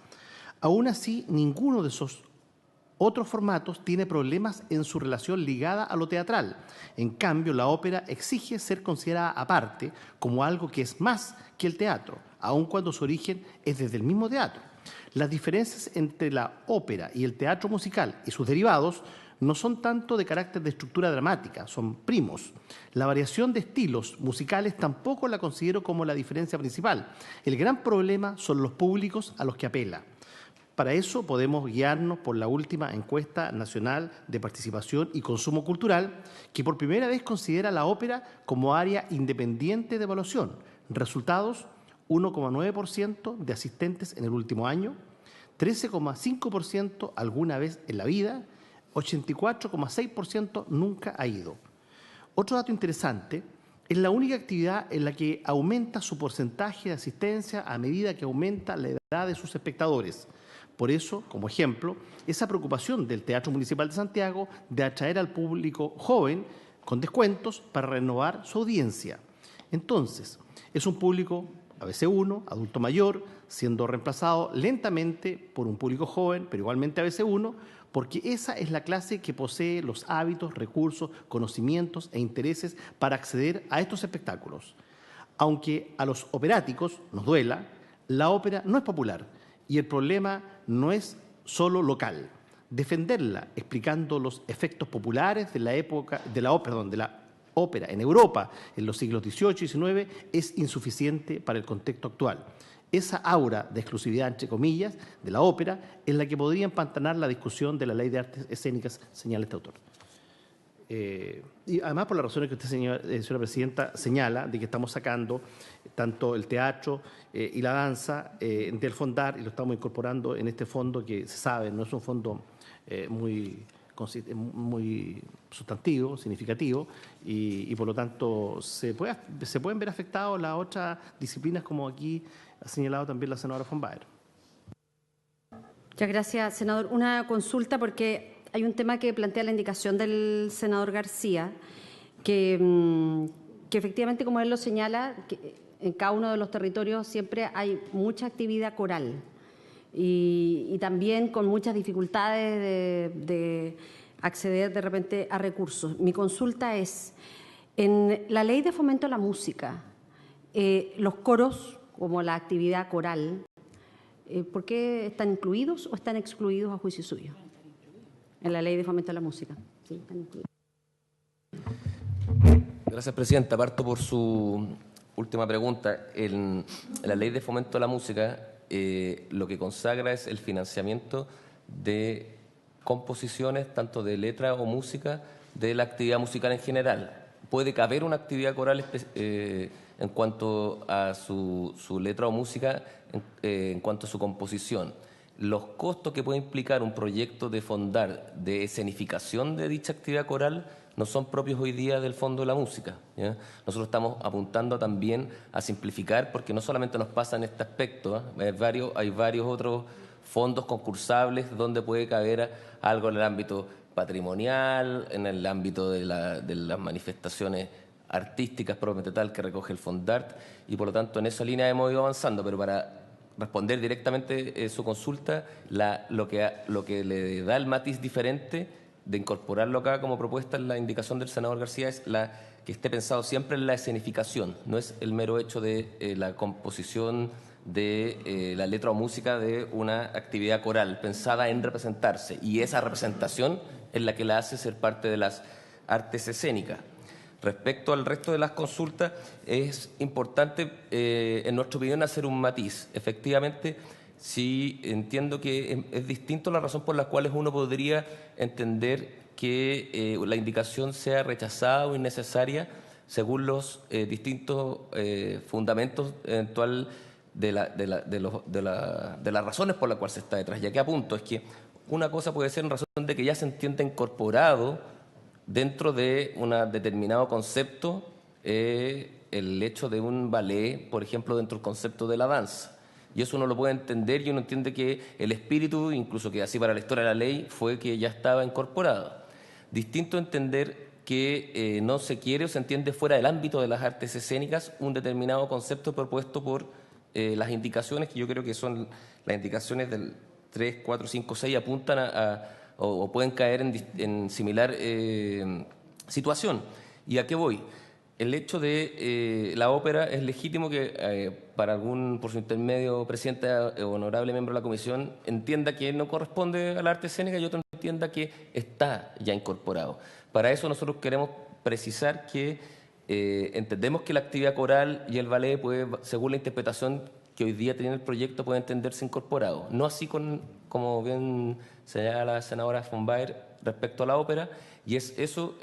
Aún así, ninguno de esos otros formatos tiene problemas en su relación ligada a lo teatral. En cambio, la ópera exige ser considerada aparte como algo que es más que el teatro, aun cuando su origen es desde el mismo teatro. Las diferencias entre la ópera y el teatro musical y sus derivados no son tanto de carácter de estructura dramática, son primos. La variación de estilos musicales tampoco la considero como la diferencia principal. El gran problema son los públicos a los que apela. Para eso podemos guiarnos por la última encuesta nacional de participación y consumo cultural, que por primera vez considera la ópera como área independiente de evaluación. Resultados: 1,9% de asistentes en el último año, 13,5% alguna vez en la vida, 84,6% nunca ha ido. Otro dato interesante: es la única actividad en la que aumenta su porcentaje de asistencia a medida que aumenta la edad de sus espectadores. Por eso, como ejemplo, esa preocupación del Teatro Municipal de Santiago de atraer al público joven con descuentos para renovar su audiencia. Entonces, es un público ABC1, adulto mayor, siendo reemplazado lentamente por un público joven, pero igualmente ABC1, porque esa es la clase que posee los hábitos, recursos, conocimientos e intereses para acceder a estos espectáculos. Aunque a los operáticos nos duela, la ópera no es popular y el problema no es solo local. Defenderla explicando los efectos populares de la ópera en Europa en los siglos XVIII y XIX es insuficiente para el contexto actual. Esa aura de exclusividad, entre comillas, de la ópera es la que podría empantanar la discusión de la Ley de Artes Escénicas, señala este autor. Y además por las razones que usted, señora Presidenta, señala, de que estamos sacando tanto el teatro y la danza del Fondar y lo estamos incorporando en este fondo que se sabe, no es un fondo muy sustantivo, significativo, y por lo tanto se pueden ver afectados las otras disciplinas, como aquí ha señalado también la senadora von Baer. Muchas gracias, senador. Una consulta, porque hay un tema que plantea la indicación del senador García, que efectivamente, como él lo señala, que en cada uno de los territorios siempre hay mucha actividad coral y también con muchas dificultades de acceder de repente a recursos. Mi consulta es, en la Ley de Fomento a la Música, los coros, como la actividad coral, ¿por qué están incluidos o están excluidos a juicio suyo? En la Ley de Fomento a la Música. Sí, están incluidos. Gracias, Presidenta. Parto por su última pregunta. En la Ley de Fomento a la Música, lo que consagra es el financiamiento de composiciones, tanto de letra o música, de la actividad musical en general. Puede caber una actividad coral en cuanto a su letra o música, en cuanto a su composición. Los costos que puede implicar un proyecto de Fondar de escenificación de dicha actividad coral no son propios hoy día del Fondo de la Música, ¿ya? Nosotros estamos apuntando también a simplificar, porque no solamente nos pasa en este aspecto, ¿eh? Hay varios otros fondos concursables donde puede caber algo en el ámbito patrimonial, en el ámbito de las manifestaciones artísticas propiamente tal que recoge el Fondart, y por lo tanto en esa línea hemos ido avanzando, pero para responder directamente su consulta, lo que le da el matiz diferente de incorporarlo acá como propuesta en la indicación del senador García es que esté pensado siempre en la escenificación, no es el mero hecho de la composición de la letra o música de una actividad coral pensada en representarse, y esa representación es la que la hace ser parte de las artes escénicas. Respecto al resto de las consultas, es importante, en nuestra opinión, hacer un matiz. Efectivamente, sí entiendo que es distinto la razón por la cual uno podría entender que la indicación sea rechazada o innecesaria según los distintos fundamentos eventual de las razones por las cuales se está detrás. Ya que apunto es que una cosa puede ser en razón de que ya se entienda incorporado dentro de un determinado concepto el hecho de un ballet, por ejemplo, dentro del concepto de la danza. Y eso uno lo puede entender y uno entiende que el espíritu, incluso que así para la historia de la ley, fue que ya estaba incorporado. Distinto entender que no se quiere o se entiende fuera del ámbito de las artes escénicas un determinado concepto propuesto por las indicaciones, que yo creo que son las indicaciones del 3, 4, 5, 6, apuntan o pueden caer en similar situación. ¿Y a qué voy? El hecho de la ópera es legítimo que para algún, por su intermedio, presidente o honorable miembro de la comisión, entienda que no corresponde a la arte escénica y otro entienda que está ya incorporado. Para eso nosotros queremos precisar que entendemos que la actividad coral y el ballet puede, según la interpretación que hoy día tiene el proyecto, puede entenderse incorporado. No así como bien señala la senadora von Baer respecto a la ópera, y es eso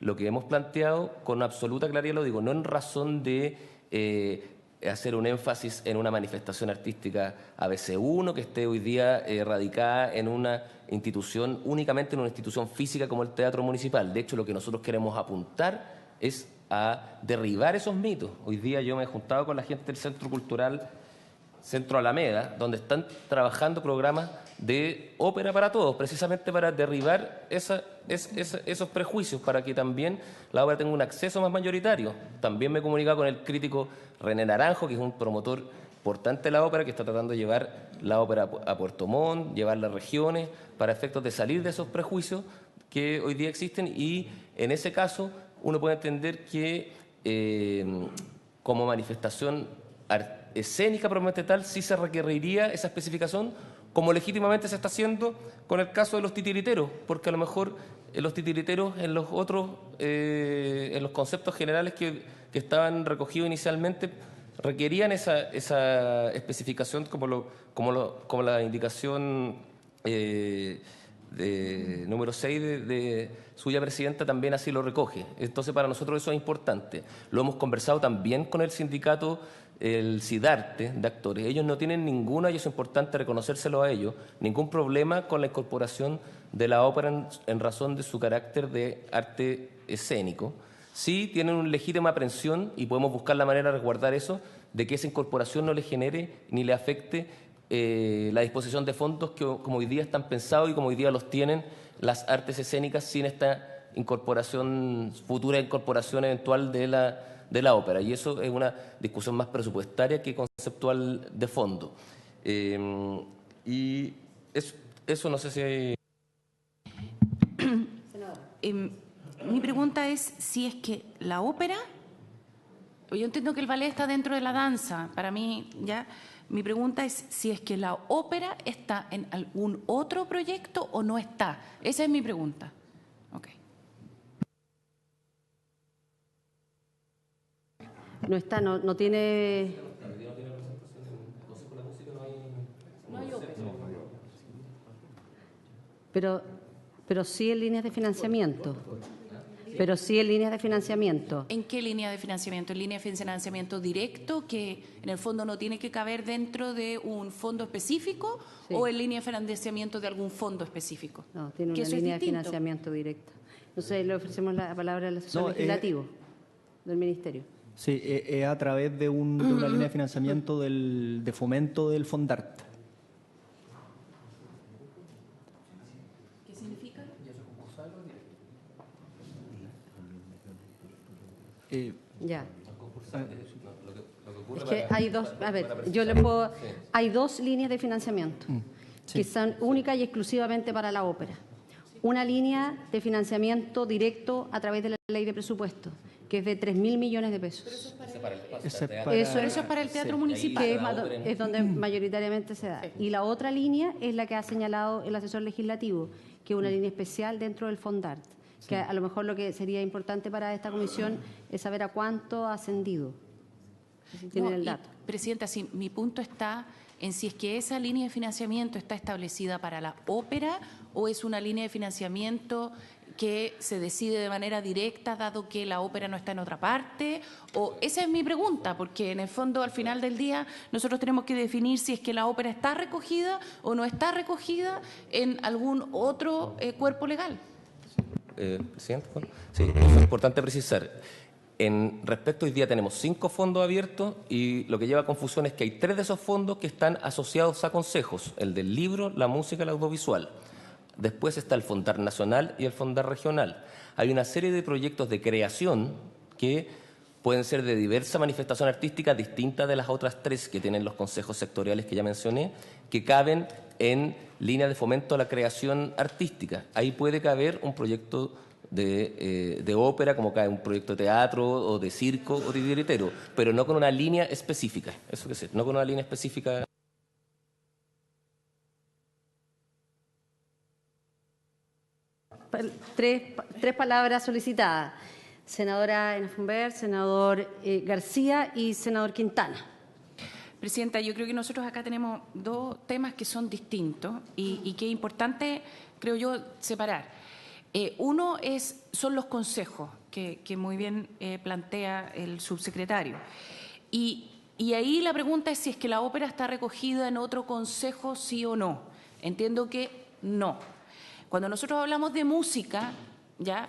lo que hemos planteado con absoluta claridad, lo digo, no en razón de hacer un énfasis en una manifestación artística ABC1 que esté hoy día radicada en una institución, únicamente en una institución física como el Teatro Municipal. De hecho, lo que nosotros queremos apuntar es a derribar esos mitos. Hoy día yo me he juntado con la gente del Centro Cultural Centro Alameda, donde están trabajando programas de ópera para todos, precisamente para derribar esos prejuicios, para que también la ópera tenga un acceso más mayoritario. También me he comunicado con el crítico René Naranjo, que es un promotor importante de la ópera, que está tratando de llevar la ópera a Puerto Montt, llevarla a regiones, para efectos de salir de esos prejuicios que hoy día existen, y en ese caso uno puede entender que como manifestación escénica propiamente tal, sí se requeriría esa especificación, como legítimamente se está haciendo con el caso de los titiriteros, porque a lo mejor los titiriteros en los otros, en los conceptos generales que estaban recogidos inicialmente, requerían esa especificación como la indicación número 6 de suya presidenta también así lo recoge. Entonces, para nosotros eso es importante. Lo hemos conversado también con el sindicato, el SIDARTE, de actores. Ellos no tienen ninguna, y eso es importante reconocérselo a ellos, ningún problema con la incorporación de la ópera en razón de su carácter de arte escénico. Sí tienen una legítima aprensión, y podemos buscar la manera de resguardar eso, de que esa incorporación no le genere ni le afecte la disposición de fondos que como hoy día están pensados y como hoy día los tienen las artes escénicas sin esta incorporación, futura incorporación eventual de la ópera. Y eso es una discusión más presupuestaria que conceptual de fondo. Y eso no sé si hay... Mi pregunta es si es que la ópera, yo entiendo que el ballet está dentro de la danza, para mí ya, mi pregunta es si es que la ópera está en algún otro proyecto o no está. Esa es mi pregunta. Okay. No está, no tiene... Pero sí en líneas de financiamiento. Pero sí en líneas de financiamiento. ¿En qué línea de financiamiento? ¿En línea de financiamiento directo, que en el fondo no tiene que caber dentro de un fondo específico, sí, o en línea de financiamiento de algún fondo específico? No, tiene una línea de financiamiento directa. Entonces le ofrecemos la palabra al asesor legislativo del Ministerio. Sí, es a través de una línea de financiamiento de fomento del Fondart. ¿Qué significa? Ya. Es que hay dos, a ver, yo le puedo, hay dos líneas de financiamiento que son únicas y exclusivamente para la ópera. Una línea de financiamiento directo a través de la ley de presupuesto, que es de 3.000 millones de pesos. Eso es para el Teatro Municipal. Que es donde mayoritariamente se da. Y la otra línea es la que ha señalado el asesor legislativo, que es una línea especial dentro del Fondart, que a lo mejor lo que sería importante para esta comisión es saber a cuánto ha ascendido. Si tienen el dato. Presidenta, sí, mi punto está en si es que esa línea de financiamiento está establecida para la ópera o es una línea de financiamiento que se decide de manera directa, dado que la ópera no está en otra parte. O esa es mi pregunta, porque en el fondo, al final del día, nosotros tenemos que definir si es que la ópera está recogida o no está recogida en algún otro cuerpo legal. Presidente, sí, eso es importante precisar. Respecto, hoy día tenemos 5 fondos abiertos y lo que lleva a confusión es que hay 3 de esos fondos que están asociados a consejos, el del libro, la música y el audiovisual. Después está el Fondar Nacional y el Fondar Regional. Hay una serie de proyectos de creación que pueden ser de diversa manifestación artística, distintas de las otras 3 que tienen los consejos sectoriales que ya mencioné, que caben en línea de fomento a la creación artística. Ahí puede caber un proyecto de ópera, como cae un proyecto de teatro o de circo o de titiritero, pero no con una línea específica. Eso que sé, no con una línea específica. Tres palabras solicitadas. Senadora Enafumber, senador García y senador Quintana. Presidenta, yo creo que nosotros acá tenemos 2 temas que son distintos y que es importante, creo yo, separar. Uno son los consejos, que muy bien plantea el subsecretario. Y ahí la pregunta es si es que la ópera está recogida en otro consejo, sí o no. Entiendo que no. Cuando nosotros hablamos de música, ¿ya?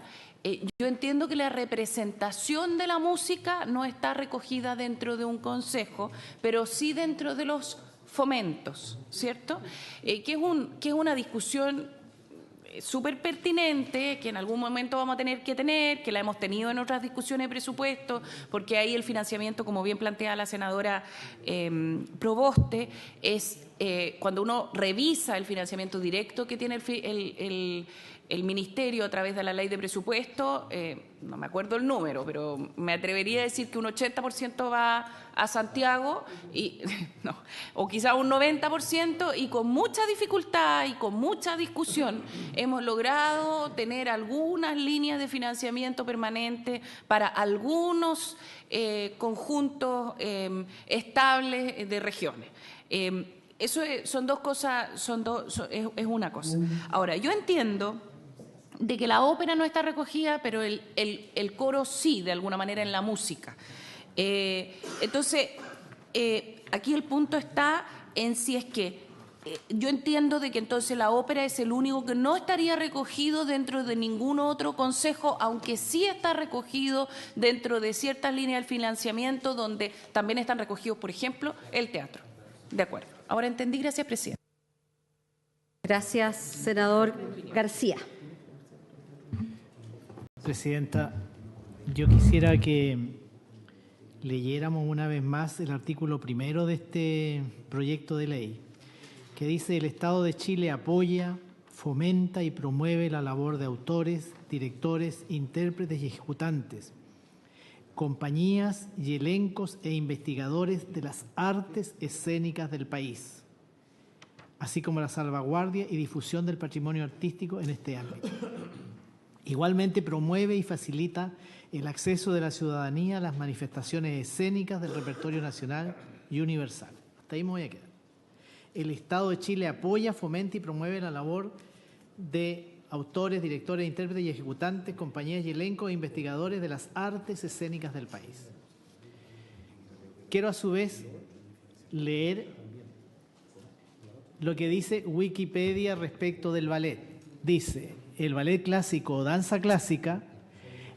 Yo entiendo que la representación de la música no está recogida dentro de un consejo, pero sí dentro de los fomentos, ¿cierto? Que es una discusión súper pertinente, que en algún momento vamos a tener que tener, que la hemos tenido en otras discusiones de presupuesto, porque ahí el financiamiento, como bien plantea la senadora Proboste, es cuando uno revisa el financiamiento directo que tiene el Ministerio a través de la ley de presupuesto, no me acuerdo el número, pero me atrevería a decir que un 80% va a Santiago, no, o quizá un 90%, y con mucha dificultad y con mucha discusión hemos logrado tener algunas líneas de financiamiento permanente para algunos conjuntos estables de regiones. Eso son 2 cosas, es una cosa. Ahora, yo entiendo de que la ópera no está recogida, pero el coro sí, de alguna manera, en la música. Entonces, aquí el punto está en si es que yo entiendo de que entonces la ópera es el único que no estaría recogido dentro de ningún otro consejo, aunque sí está recogido dentro de ciertas líneas del financiamiento donde también están recogidos, por ejemplo, el teatro. De acuerdo. Ahora entendí. Gracias, presidente. Gracias, senador García. Presidenta, yo quisiera que leyéramos una vez más el artículo 1 de este proyecto de ley, que dice: el Estado de Chile apoya, fomenta y promueve la labor de autores, directores, intérpretes y ejecutantes, compañías y elencos e investigadores de las artes escénicas del país, así como la salvaguardia y difusión del patrimonio artístico en este ámbito. Igualmente promueve y facilita el acceso de la ciudadanía a las manifestaciones escénicas del repertorio nacional y universal. Hasta ahí me voy a quedar. El Estado de Chile apoya, fomenta y promueve la labor de autores, directores, intérpretes y ejecutantes, compañías y elencos e investigadores de las artes escénicas del país. Quiero a su vez leer lo que dice Wikipedia respecto del ballet. Dice: el ballet clásico o danza clásica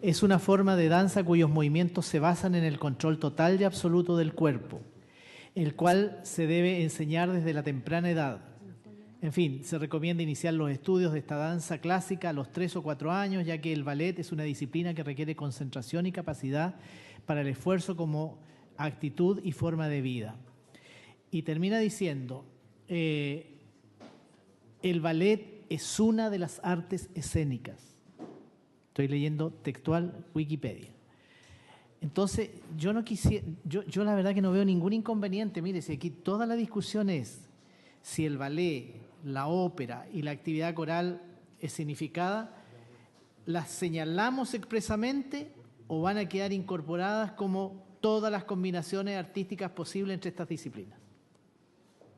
es una forma de danza cuyos movimientos se basan en el control total y absoluto del cuerpo, el cual se debe enseñar desde la temprana edad. En fin, se recomienda iniciar los estudios de esta danza clásica a los 3 o 4 años, ya que el ballet es una disciplina que requiere concentración y capacidad para el esfuerzo como actitud y forma de vida. Y termina diciendo, el ballet es una de las artes escénicas. Estoy leyendo textual Wikipedia. Entonces, yo no quisiera, yo la verdad que no veo ningún inconveniente. Mire, si aquí toda la discusión es si el ballet, la ópera y la actividad coral es significada, las señalamos expresamente o van a quedar incorporadas como todas las combinaciones artísticas posibles entre estas disciplinas.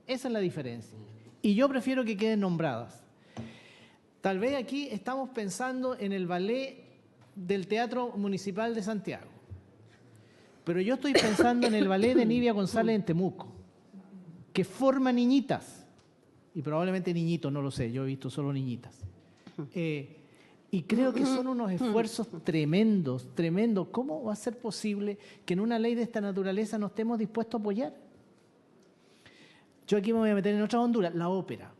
Esa es la diferencia. Y yo prefiero que queden nombradas. Tal vez aquí estamos pensando en el ballet del Teatro Municipal de Santiago, pero yo estoy pensando en el ballet de Nivia González en Temuco, que forma niñitas, y probablemente niñitos, no lo sé, yo he visto solo niñitas. Y creo que son unos esfuerzos tremendos, tremendos. ¿Cómo va a ser posible que en una ley de esta naturaleza no estemos dispuestos a apoyar? Yo aquí me voy a meter en otra hondura, la ópera.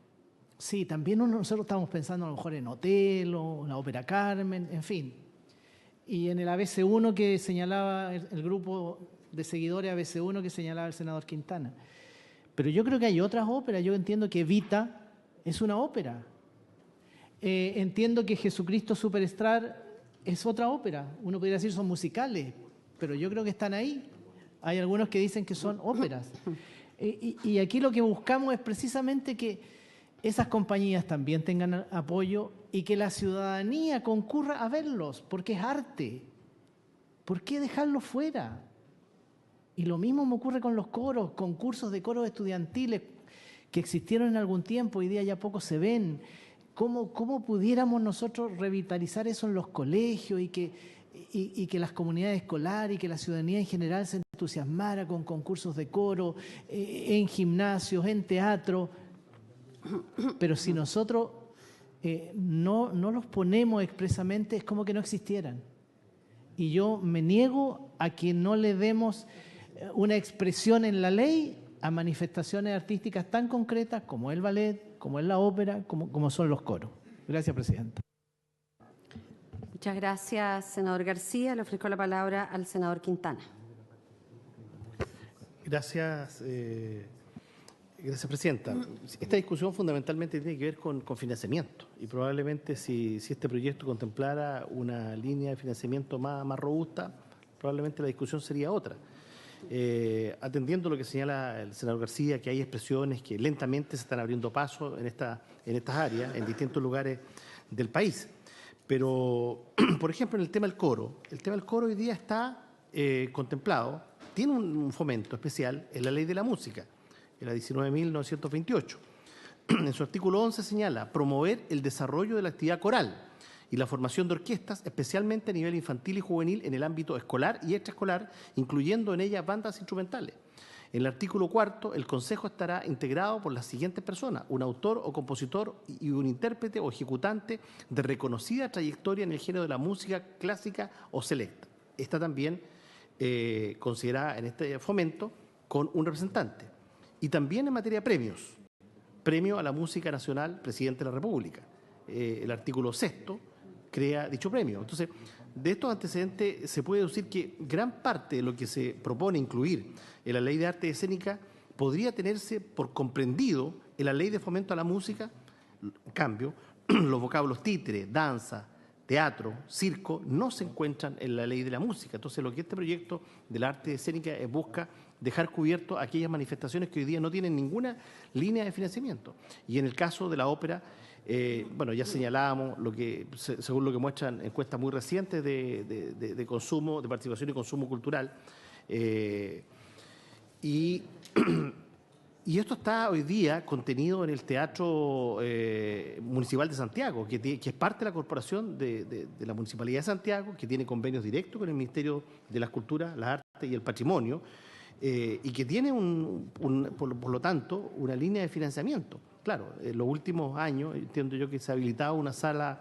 Sí, también nosotros estamos pensando a lo mejor en Otelo, la ópera Carmen, en fin. Y en el ABC1 que señalaba el grupo de seguidores ABC1 que señalaba el senador Quintana. Pero yo creo que hay otras óperas. Yo entiendo que Evita es una ópera. Entiendo que Jesucristo Superstar es otra ópera. Uno podría decir son musicales, pero yo creo que están ahí. Hay algunos que dicen que son óperas. Y aquí lo que buscamos es precisamente que esas compañías también tengan apoyo y que la ciudadanía concurra a verlos, porque es arte. ¿Por qué dejarlo fuera? Y lo mismo me ocurre con los coros, concursos de coros estudiantiles que existieron en algún tiempo, hoy día ya poco se ven. ¿Cómo pudiéramos nosotros revitalizar eso en los colegios y que las comunidades escolares y que la ciudadanía en general se entusiasmara con concursos de coro, en gimnasios, en teatro? Pero si nosotros no los ponemos expresamente, es como que no existieran. Y yo me niego a que no le demos una expresión en la ley a manifestaciones artísticas tan concretas como el ballet, como es la ópera, como son los coros. Gracias, Presidenta. Muchas gracias, senador García. Le ofrezco la palabra al senador Quintana. Gracias, gracias, Presidenta. Esta discusión fundamentalmente tiene que ver con financiamiento y probablemente si este proyecto contemplara una línea de financiamiento más robusta, probablemente la discusión sería otra. Atendiendo lo que señala el senador García, que hay expresiones que lentamente se están abriendo paso en estas áreas, en distintos lugares del país. Pero, por ejemplo, en el tema del coro hoy día está contemplado, tiene un fomento especial en la Ley de la Música, en la 19.928. En su artículo 11 señala promover el desarrollo de la actividad coral y la formación de orquestas, especialmente a nivel infantil y juvenil en el ámbito escolar y extraescolar, incluyendo en ellas bandas instrumentales. En el artículo 4, el Consejo estará integrado por las siguientes personas: un autor o compositor y un intérprete o ejecutante de reconocida trayectoria en el género de la música clásica o selecta. Está también considerada en este fomento con un representante. Y también en materia de premios, premio a la música nacional, presidente de la República. El artículo 6 crea dicho premio. Entonces, de estos antecedentes se puede deducir que gran parte de lo que se propone incluir en la Ley de Arte Escénica podría tenerse por comprendido en la Ley de Fomento a la Música. En cambio, los vocablos títere, danza, teatro, circo, no se encuentran en la Ley de la Música. Entonces, lo que este proyecto de la arte escénica busca dejar cubierto aquellas manifestaciones que hoy día no tienen ninguna línea de financiamiento. Y en el caso de la ópera, ya señalábamos lo que, según lo que muestran encuestas muy recientes de consumo, de participación y consumo cultural, y esto está hoy día contenido en el Teatro Municipal de Santiago, que es parte de la corporación de la Municipalidad de Santiago, que tiene convenios directos con el Ministerio de las Culturas, las Artes y el Patrimonio, y que tiene, por lo tanto, una línea de financiamiento. Claro, en los últimos años entiendo yo que se ha habilitado una sala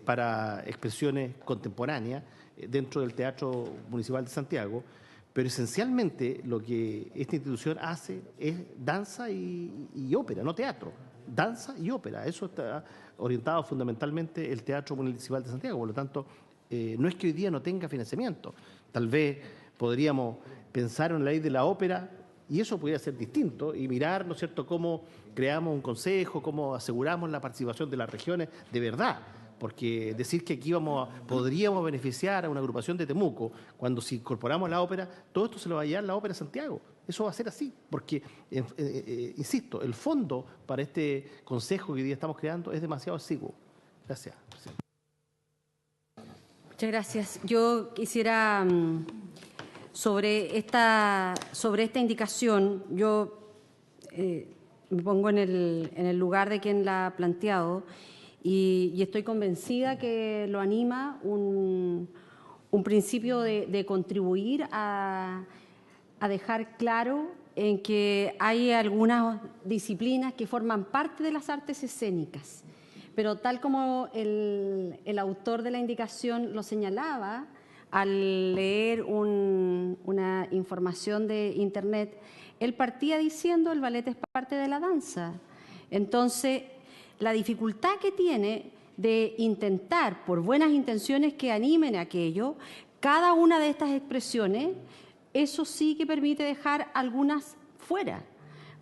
para expresiones contemporáneas dentro del Teatro Municipal de Santiago, pero esencialmente lo que esta institución hace es danza y ópera, no teatro, danza y ópera. Eso está orientado fundamentalmente el Teatro Municipal de Santiago, por lo tanto, no es que hoy día no tenga financiamiento. Tal vez podríamos pensar en la ley de la ópera y eso podría ser distinto y mirar, ¿no es cierto?, cómo creamos un consejo, cómo aseguramos la participación de las regiones de verdad. Porque decir que aquí podríamos beneficiar a una agrupación de Temuco, cuando si incorporamos la ópera, todo esto se lo va a llevar la ópera Santiago. Eso va a ser así, porque, insisto, el fondo para este consejo que hoy día estamos creando es demasiado exiguo. Gracias, presidente. Muchas gracias. Yo quisiera, sobre esta indicación, yo me pongo en el lugar de quien la ha planteado y estoy convencida que lo anima un principio de contribuir a dejar claro en que hay algunas disciplinas que forman parte de las artes escénicas, pero tal como el autor de la indicación lo señalaba, al leer una información de Internet, él partía diciendo el ballet es parte de la danza. Entonces, la dificultad que tiene de intentar, por buenas intenciones que animen a aquello, cada una de estas expresiones, eso sí que permite dejar algunas fuera,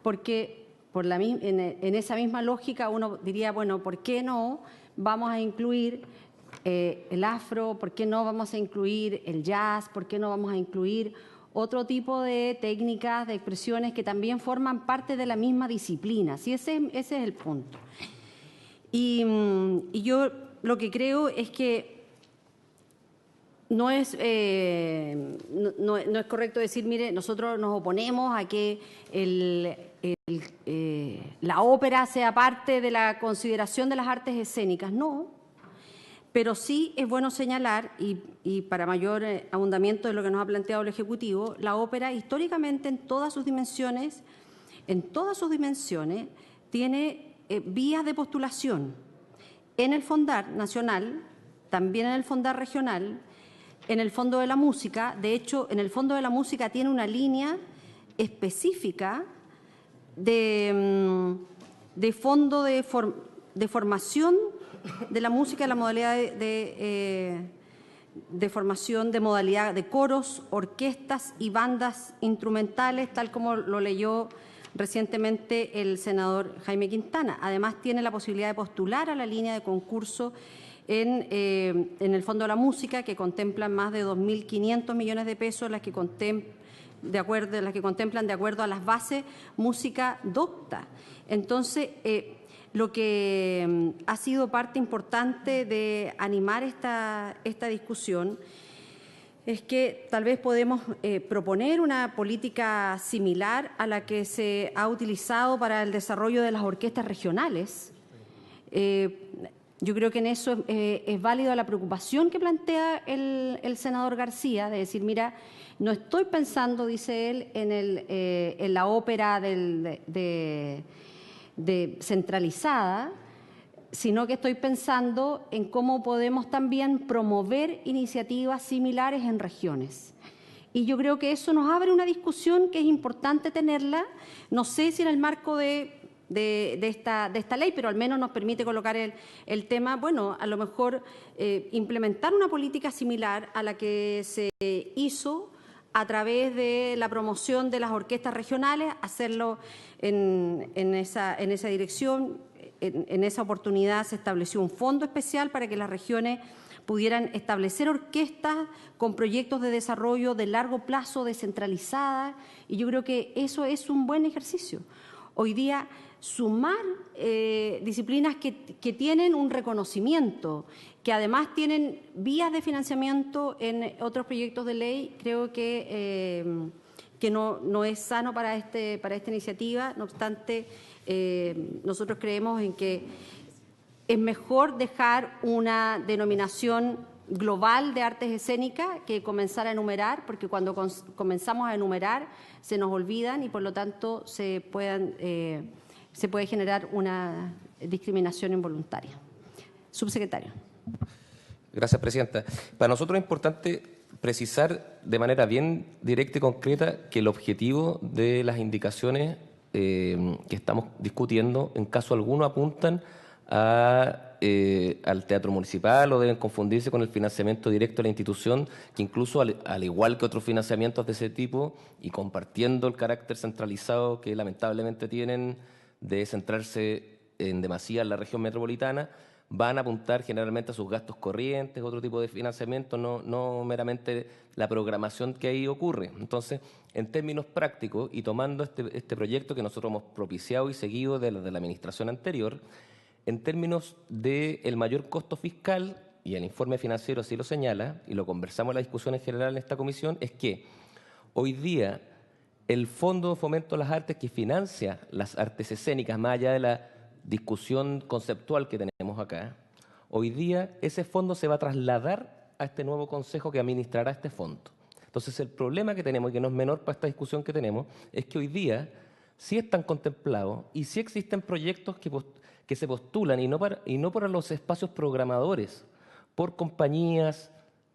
porque en esa misma lógica uno diría, bueno, ¿por qué no vamos a incluir el afro? ¿Por qué no vamos a incluir el jazz? ¿Por qué no vamos a incluir otro tipo de técnicas, de expresiones que también forman parte de la misma disciplina? Sí, ese es el punto. Y yo lo que creo es que no es correcto decir, mire, nosotros nos oponemos a que la ópera sea parte de la consideración de las artes escénicas. No, pero sí es bueno señalar, y para mayor abundamiento de lo que nos ha planteado el Ejecutivo, la ópera históricamente en todas sus dimensiones, tiene vías de postulación en el Fondar Nacional, también en el Fondar Regional, en el Fondo de la Música. De hecho, en el Fondo de la Música tiene una línea específica de fondo de formación de la música, la modalidad de formación de modalidad de coros, orquestas y bandas instrumentales, tal como lo leyó recientemente el senador Jaime Quintana. Además, tiene la posibilidad de postular a la línea de concurso en el Fondo de la Música, que contempla más de 2.500 millones de pesos, las que contemplan de acuerdo a las bases música docta. Entonces, lo que ha sido parte importante de animar esta discusión es que tal vez podemos proponer una política similar a la que se ha utilizado para el desarrollo de las orquestas regionales. Yo creo que en eso es válida la preocupación que plantea el senador García, de decir, mira, no estoy pensando, dice él, en la ópera centralizada, sino que estoy pensando en cómo podemos también promover iniciativas similares en regiones. Y yo creo que eso nos abre una discusión que es importante tenerla, no sé si en el marco de esta ley, pero al menos nos permite colocar el tema, bueno, a lo mejor implementar una política similar a la que se hizo a través de la promoción de las orquestas regionales, hacerlo en esa dirección. En esa oportunidad se estableció un fondo especial para que las regiones pudieran establecer orquestas con proyectos de desarrollo de largo plazo, descentralizadas, y yo creo que eso es un buen ejercicio. Hoy día, sumar disciplinas que tienen un reconocimiento, que además tienen vías de financiamiento en otros proyectos de ley, creo que no es sano para esta iniciativa. No obstante, nosotros creemos en que es mejor dejar una denominación global de artes escénicas que comenzar a enumerar, porque cuando comenzamos a enumerar se nos olvidan y por lo tanto se puede generar una discriminación involuntaria. Subsecretario. Gracias, Presidenta. Para nosotros es importante precisar de manera bien directa y concreta que el objetivo de las indicaciones que estamos discutiendo en caso alguno apuntan al teatro municipal o deben confundirse con el financiamiento directo de la institución, que incluso al igual que otros financiamientos de ese tipo y compartiendo el carácter centralizado que lamentablemente tienen de centrarse en demasía en la región metropolitana, van a apuntar generalmente a sus gastos corrientes, otro tipo de financiamiento, no meramente la programación que ahí ocurre. Entonces, en términos prácticos y tomando este proyecto que nosotros hemos propiciado y seguido de la administración anterior, en términos del mayor costo fiscal, y el informe financiero así lo señala, y lo conversamos en la discusión en general en esta comisión, es que hoy día el Fondo de Fomento de las Artes que financia las artes escénicas, más allá de la discusión conceptual que tenemos acá, hoy día ese fondo se va a trasladar a este nuevo consejo que administrará este fondo. Entonces, el problema que tenemos, y que no es menor para esta discusión que tenemos, es que hoy día sí están contemplados y sí existen proyectos que se postulan, y no para los espacios programadores, por compañías,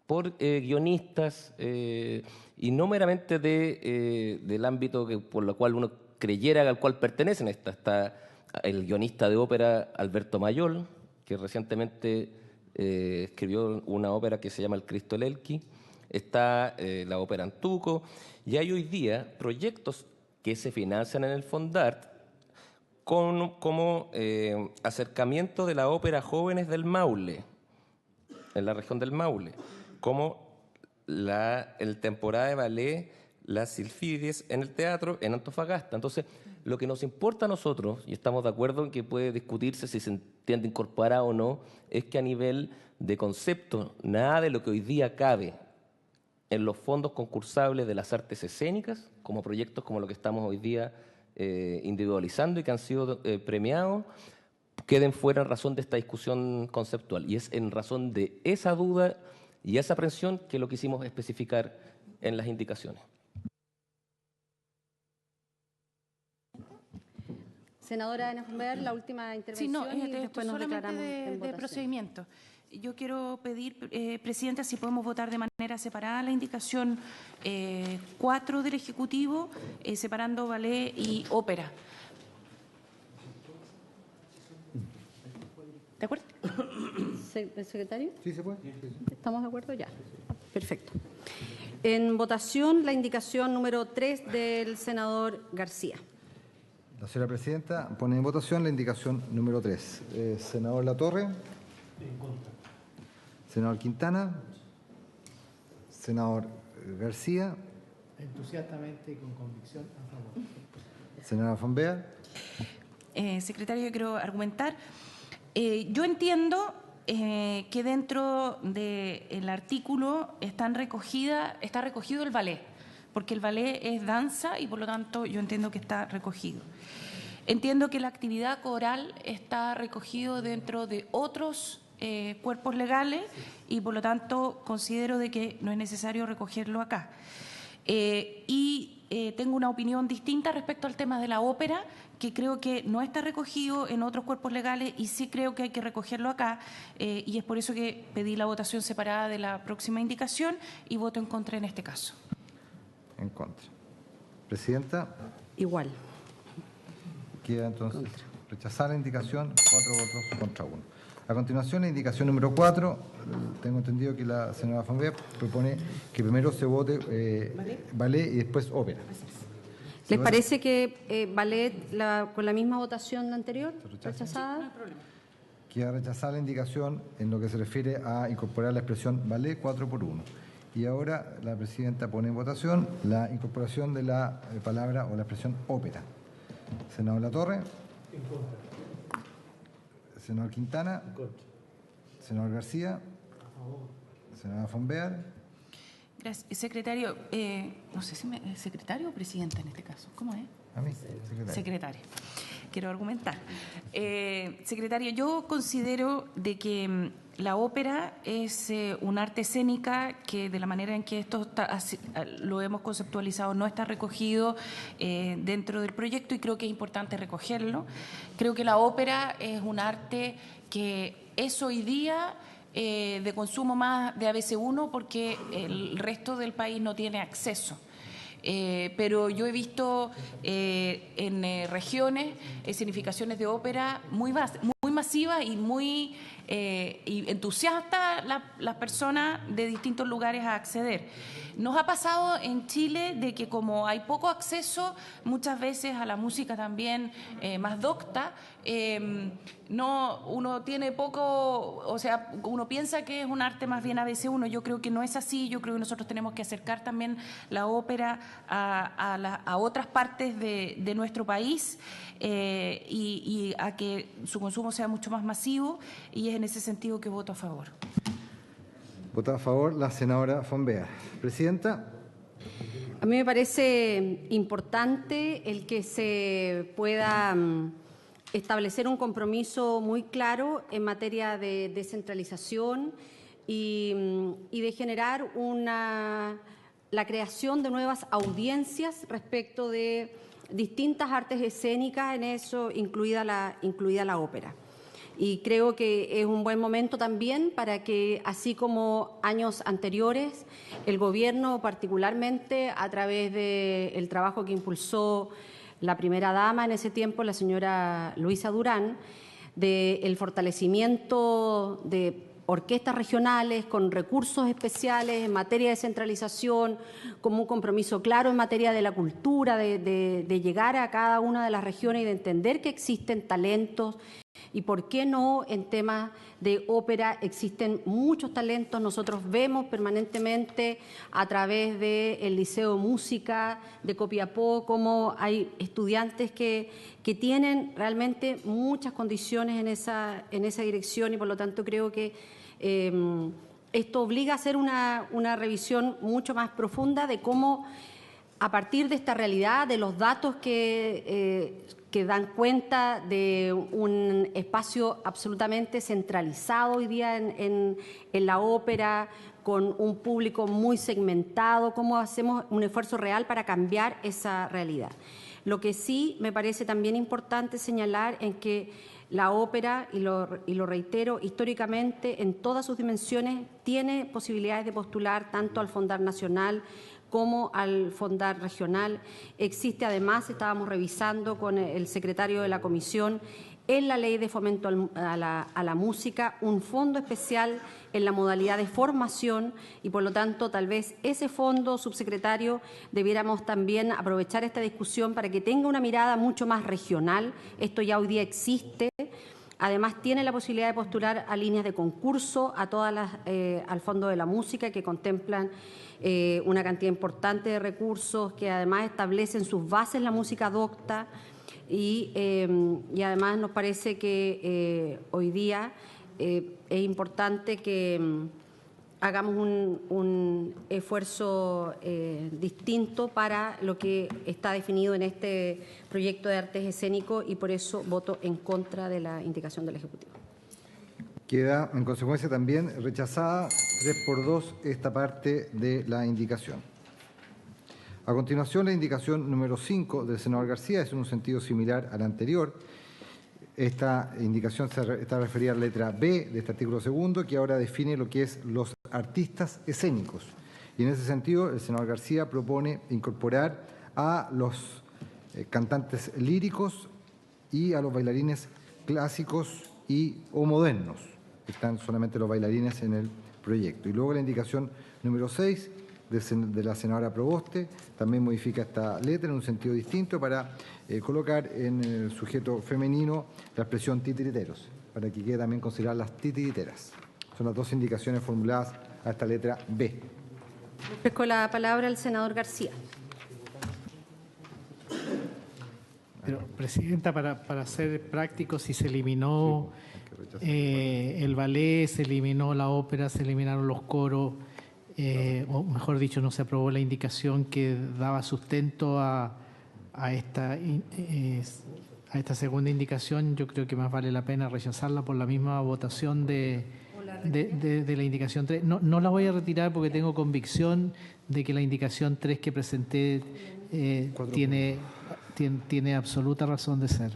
por guionistas, y no meramente del ámbito por lo cual uno creyera al cual pertenecen. Está el guionista de ópera Alberto Mayol, que recientemente escribió una ópera que se llama El Cristo el Elqui. Está la ópera Antuco, y hay hoy día proyectos que se financian en el Fondart como acercamiento de la ópera Jóvenes del Maule, en la región del Maule, como el temporada de ballet Las Silfides en el teatro en Antofagasta. Entonces, lo que nos importa a nosotros, y estamos de acuerdo en que puede discutirse si se entiende incorporar o no, es que a nivel de concepto, nada de lo que hoy día cabe en los fondos concursables de las artes escénicas, como proyectos como lo que estamos hoy día individualizando y que han sido premiados, queden fuera en razón de esta discusión conceptual. Y es en razón de esa duda y esa aprensión que lo quisimos especificar en las indicaciones. Senadora Ana Fonbear, la última intervención. Sí, no, y después nos solamente declaramos en de votación. procedimiento. Yo quiero pedir, Presidenta, si podemos votar de manera separada la indicación 4 del Ejecutivo, separando ballet y ópera. ¿De acuerdo? ¿El secretario? Sí, se puede. ¿Estamos de acuerdo? Ya. Perfecto. En votación, la indicación número 3 del senador García. La señora presidenta pone en votación la indicación número 3. Senador Latorre. Senador Quintana. Senador García. Entusiastamente y con convicción a favor. Senadora Fonbear. Secretario, yo quiero argumentar. Yo entiendo que dentro del artículo está recogido el ballet, porque el ballet es danza y por lo tanto yo entiendo que está recogido. Entiendo que la actividad coral está recogido dentro de otros cuerpos legales y por lo tanto considero de que no es necesario recogerlo acá. Tengo una opinión distinta respecto al tema de la ópera, que creo que no está recogido en otros cuerpos legales y sí creo que hay que recogerlo acá, y es por eso que pedí la votación separada de la próxima indicación y voto en contra en este caso. En contra. Presidenta. Igual. Queda entonces rechazar la indicación, 4 votos contra 1. A continuación, la indicación número 4, tengo entendido que la señora Fonbear propone que primero se vote ballet y después ópera. ¿Les parece que ballet con la misma votación anterior, rechazada? No hay problema. Queda rechazada la indicación en lo que se refiere a incorporar la expresión ballet 4 por 1. Y ahora la presidenta pone en votación la incorporación de la palabra o la expresión ópera. Senador Latorre. En contra. Senador Quintana. En contra. Senador García. A favor. Senadora Fonbear. Gracias. Secretario, no sé si secretario o presidenta en este caso. ¿Cómo es? A mí, secretario. Secretario. Quiero argumentar. Secretario, yo considero de que la ópera es un arte escénica que de la manera en que esto lo hemos conceptualizado no está recogido dentro del proyecto y creo que es importante recogerlo. Creo que la ópera es un arte que es hoy día de consumo más de ABC1 porque el resto del país no tiene acceso. Pero yo he visto en regiones escenificaciones de ópera muy masivas y muy entusiastas las personas de distintos lugares a acceder. Nos ha pasado en Chile de que como hay poco acceso muchas veces a la música también más docta, uno tiene poco, o sea, uno piensa que es un arte más bien ABC1. Yo creo que no es así. Yo creo que nosotros tenemos que acercar también la ópera a otras partes de nuestro país y a que su consumo sea mucho más masivo, y es en ese sentido que voto a favor. Vota a favor la senadora Fombea. Presidenta. A mí me parece importante el que se pueda establecer un compromiso muy claro en materia de descentralización y de generar la creación de nuevas audiencias respecto de distintas artes escénicas, en eso incluida la ópera. Y creo que es un buen momento también para que, así como años anteriores, el Gobierno, particularmente a través del trabajo que impulsó la primera dama en ese tiempo, la señora Luisa Durán, del fortalecimiento de orquestas regionales con recursos especiales en materia de descentralización, como un compromiso claro en materia de la cultura, de llegar a cada una de las regiones y de entender que existen talentos. Y por qué no, en temas de ópera existen muchos talentos. Nosotros vemos permanentemente a través del Liceo de Música de Copiapó cómo hay estudiantes que tienen realmente muchas condiciones en esa dirección, y por lo tanto creo que esto obliga a hacer una revisión mucho más profunda de cómo, a partir de esta realidad, de los datos que dan cuenta de un espacio absolutamente centralizado hoy día en la ópera, con un público muy segmentado, cómo hacemos un esfuerzo real para cambiar esa realidad. Lo que sí me parece también importante señalar es que la ópera, y lo reitero, históricamente en todas sus dimensiones tiene posibilidades de postular tanto al Fondar Nacional como al Fondar Regional. Existe además, estábamos revisando con el secretario de la Comisión, en la Ley de Fomento a la Música, un fondo especial en la modalidad de formación, y por lo tanto tal vez ese fondo, subsecretario, debiéramos también aprovechar esta discusión para que tenga una mirada mucho más regional. Esto ya hoy día existe. Además, tiene la posibilidad de postular a líneas de concurso, al Fondo de la Música, que contemplan una cantidad importante de recursos, que además establecen sus bases la música docta, y además nos parece que hoy día es importante que hagamos un esfuerzo distinto para lo que está definido en este proyecto de artes escénicos, y por eso voto en contra de la indicación del Ejecutivo. Queda, en consecuencia, también rechazada 3-2 esta parte de la indicación. A continuación, la indicación número 5 del senador García es en un sentido similar a la anterior. Esta indicación está referida a la letra B de este artículo segundo, que ahora define lo que es los artistas escénicos. Y en ese sentido, el senador García propone incorporar a los cantantes líricos y a los bailarines clásicos o modernos. Están solamente los bailarines en el proyecto. Y luego la indicación número 6 de la senadora Proboste también modifica esta letra en un sentido distinto para colocar en el sujeto femenino la expresión titiriteros, para que quede también considerar las titiriteras. Son las dos indicaciones formuladas a esta letra B. Ofrezco la palabra al senador García. Pero, Presidenta, para ser práctico, si se eliminó el ballet, se eliminó la ópera, se eliminaron los coros, o mejor dicho, no se aprobó la indicación que daba sustento a esta segunda indicación, yo creo que más vale la pena rechazarla por la misma votación de la indicación 3. No la voy a retirar porque tengo convicción de que la indicación 3 que presenté tiene absoluta razón de ser.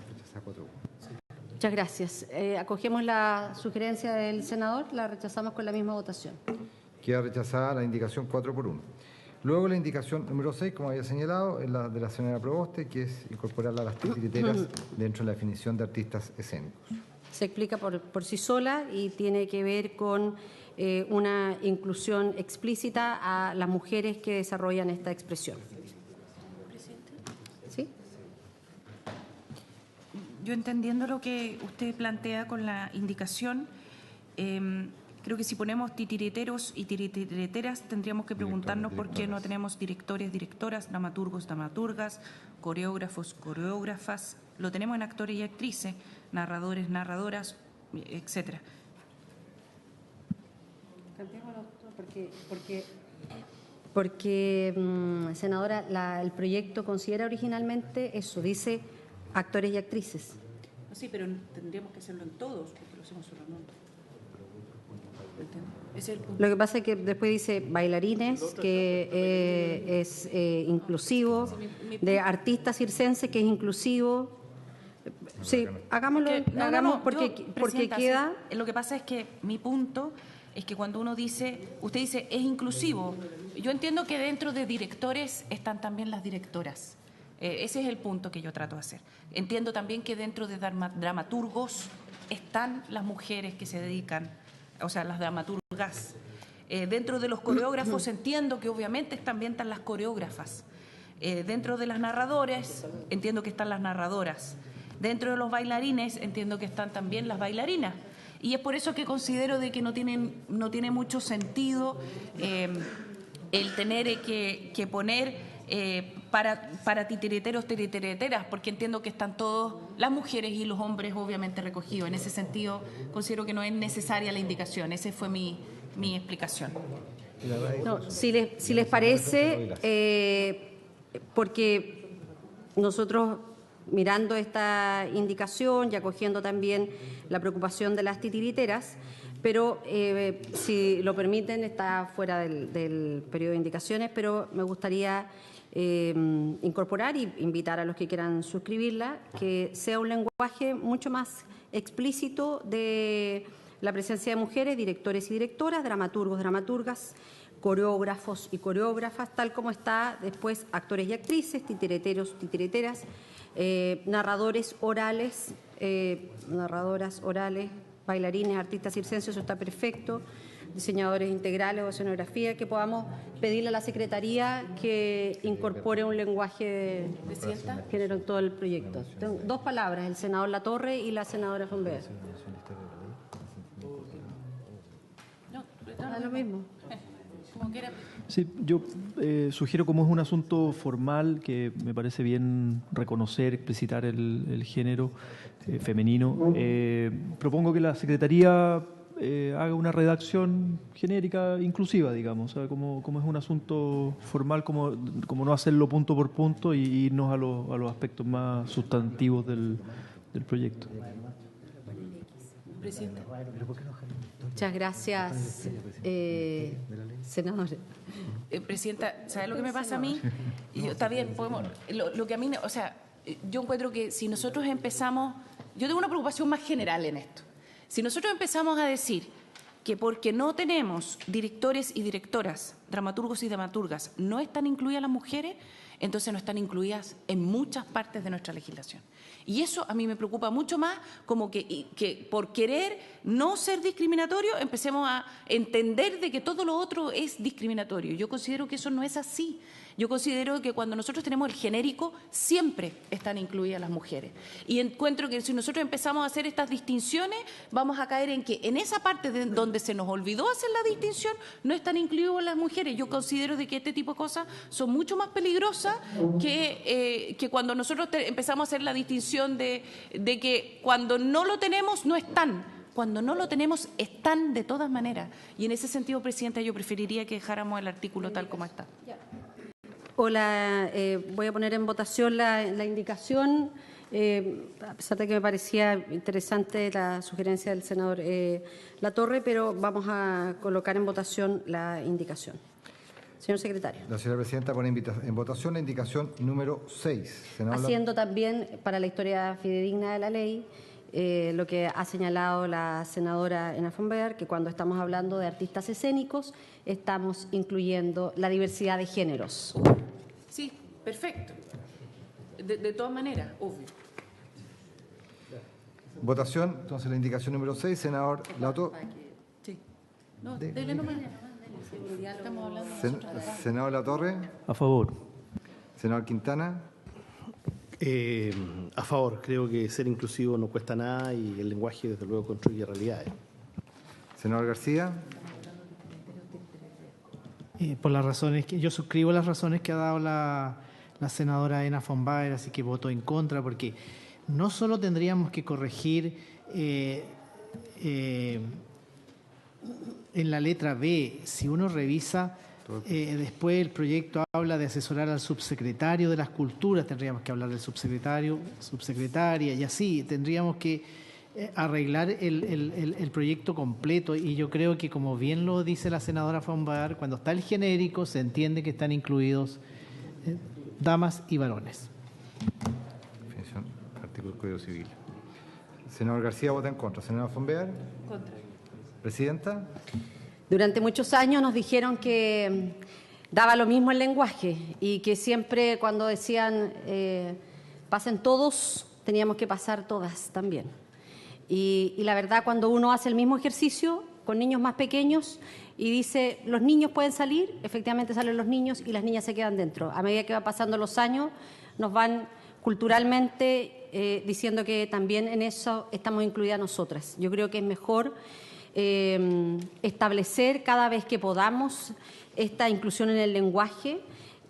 Muchas gracias. Acogemos la sugerencia del senador, la rechazamos con la misma votación. Queda rechazada la indicación 4-1. Luego la indicación número 6, como había señalado, es la de la señora Proboste, que es incorporar a las titiriteras dentro de la definición de artistas escénicos. Se explica por sí sola y tiene que ver con una inclusión explícita a las mujeres que desarrollan esta expresión. ¿Sí? Yo entendiendo lo que usted plantea con la indicación, creo que si ponemos titiriteros y titiriteras, tendríamos que preguntarnos por qué no tenemos directores, directoras, dramaturgos, dramaturgas, coreógrafos, coreógrafas. Lo tenemos en actores y actrices, narradores, narradoras, etcétera. senadora, el proyecto considera originalmente eso, dice actores y actrices. Sí, pero tendríamos que hacerlo en todos, porque lo hacemos solamente. Ese es el punto. Lo que pasa es que después dice bailarines, que es inclusivo, de artistas circenses, que es inclusivo. Sí, hagámoslo, porque queda... Lo que pasa es que mi punto es que cuando uno dice, usted dice, es inclusivo. Yo entiendo que dentro de directores están también las directoras. Ese es el punto que yo trato de hacer. Entiendo también que dentro de dramaturgos están las mujeres que se dedican, o sea, las dramaturgas. Dentro de los coreógrafos entiendo que obviamente también están las coreógrafas. Dentro de las narradores entiendo que están las narradoras. Dentro de los bailarines entiendo que están también las bailarinas. Y es por eso que considero de que no tiene mucho sentido el tener que poner para titiriteros, titiriteras, porque entiendo que están todos, las mujeres y los hombres obviamente recogidos. En ese sentido, considero que no es necesaria la indicación. Esa fue mi explicación. No, si les parece, porque nosotros, mirando esta indicación y acogiendo también la preocupación de las titiriteras, pero si lo permiten, está fuera del periodo de indicaciones, pero me gustaría incorporar y invitar a los que quieran suscribirla, que sea un lenguaje mucho más explícito de la presencia de mujeres, directores y directoras, dramaturgos, dramaturgas, coreógrafos y coreógrafas, tal como está después actores y actrices, titireteros, titiriteras, narradores orales, narradoras orales, bailarines, artistas circenses, eso está perfecto, diseñadores integrales o escenografía, que podamos pedirle a la Secretaría que incorpore un lenguaje de género en todo el proyecto. Tengo dos palabras, el senador Latorre y la senadora Fombea. No, lo mismo. Como quiera. Sí, yo sugiero, como es un asunto formal, que me parece bien reconocer, explicitar el género femenino, propongo que la Secretaría haga una redacción genérica inclusiva, digamos, o sea, como es un asunto formal, como no hacerlo punto por punto y irnos a los aspectos más sustantivos del proyecto. Presidenta. Muchas gracias, senadora. Presidenta, ¿sabe lo que me pasa a mí? Está bien, podemos. Lo que a mí, o sea, yo encuentro que si nosotros empezamos, yo tengo una preocupación más general en esto. Si nosotros empezamos a decir que porque no tenemos directores y directoras, dramaturgos y dramaturgas, no están incluidas las mujeres, entonces no están incluidas en muchas partes de nuestra legislación. Y eso a mí me preocupa mucho más, como que por querer no ser discriminatorio empecemos a entender de que todo lo otro es discriminatorio. Yo considero que eso no es así. Yo considero que cuando nosotros tenemos el genérico, siempre están incluidas las mujeres. Y encuentro que si nosotros empezamos a hacer estas distinciones, vamos a caer en que en esa parte donde se nos olvidó hacer la distinción, no están incluidas las mujeres. Yo considero de que este tipo de cosas son mucho más peligrosas que cuando nosotros empezamos a hacer la distinción de que cuando no lo tenemos, no están. Cuando no lo tenemos, están de todas maneras. Y en ese sentido, Presidenta, yo preferiría que dejáramos el artículo tal como está. Voy a poner en votación la indicación, a pesar de que me parecía interesante la sugerencia del senador Latorre, pero vamos a colocar en votación la indicación. Señor secretario. La señora presidenta pone en votación la indicación número 6. Haciendo también, para la historia fidedigna de la ley, lo que ha señalado la senadora Ena Fonbear, que cuando estamos hablando de artistas escénicos, estamos incluyendo la diversidad de géneros. Sí, perfecto. De todas maneras, obvio. Votación, entonces la indicación número 6, senador Latorre. Sí. No, dele nomás. Estamos hablando Senador Latorre. A favor. Senador Quintana. A favor, creo que ser inclusivo no cuesta nada y el lenguaje desde luego construye realidades. Senador García. Por las razones que yo suscribo las razones que ha dado la senadora Ena Fonbaer, así que voto en contra, porque no solo tendríamos que corregir en la letra B, si uno revisa, después el proyecto habla de asesorar al subsecretario de las Culturas, tendríamos que hablar del subsecretario, subsecretaria, y así tendríamos que arreglar el proyecto completo. Y yo creo que, como bien lo dice la senadora von Baer, cuando está el genérico se entiende que están incluidos damas y varones. Definición, artículo del Código Civil. Senador García vota en contra. Senadora von Baer. Contra. Presidenta. Durante muchos años nos dijeron que daba lo mismo el lenguaje y que siempre cuando decían pasen todos, teníamos que pasar todas también. Y la verdad, cuando uno hace el mismo ejercicio con niños más pequeños y dice los niños pueden salir, efectivamente salen los niños y las niñas se quedan dentro. A medida que van pasando los años, nos van culturalmente diciendo que también en eso estamos incluidas nosotras. Yo creo que es mejor establecer cada vez que podamos esta inclusión en el lenguaje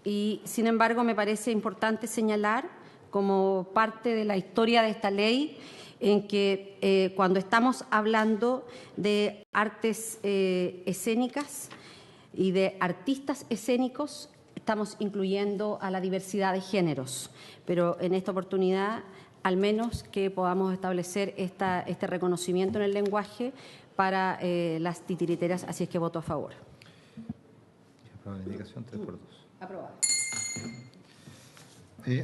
y, sin embargo, me parece importante señalar como parte de la historia de esta ley en que cuando estamos hablando de artes escénicas y de artistas escénicos, estamos incluyendo a la diversidad de géneros, pero en esta oportunidad, al menos que podamos establecer este reconocimiento en el lenguaje para las titiriteras, así es que voto a favor. Aprobada la indicación, 3 por 2. Aprobado.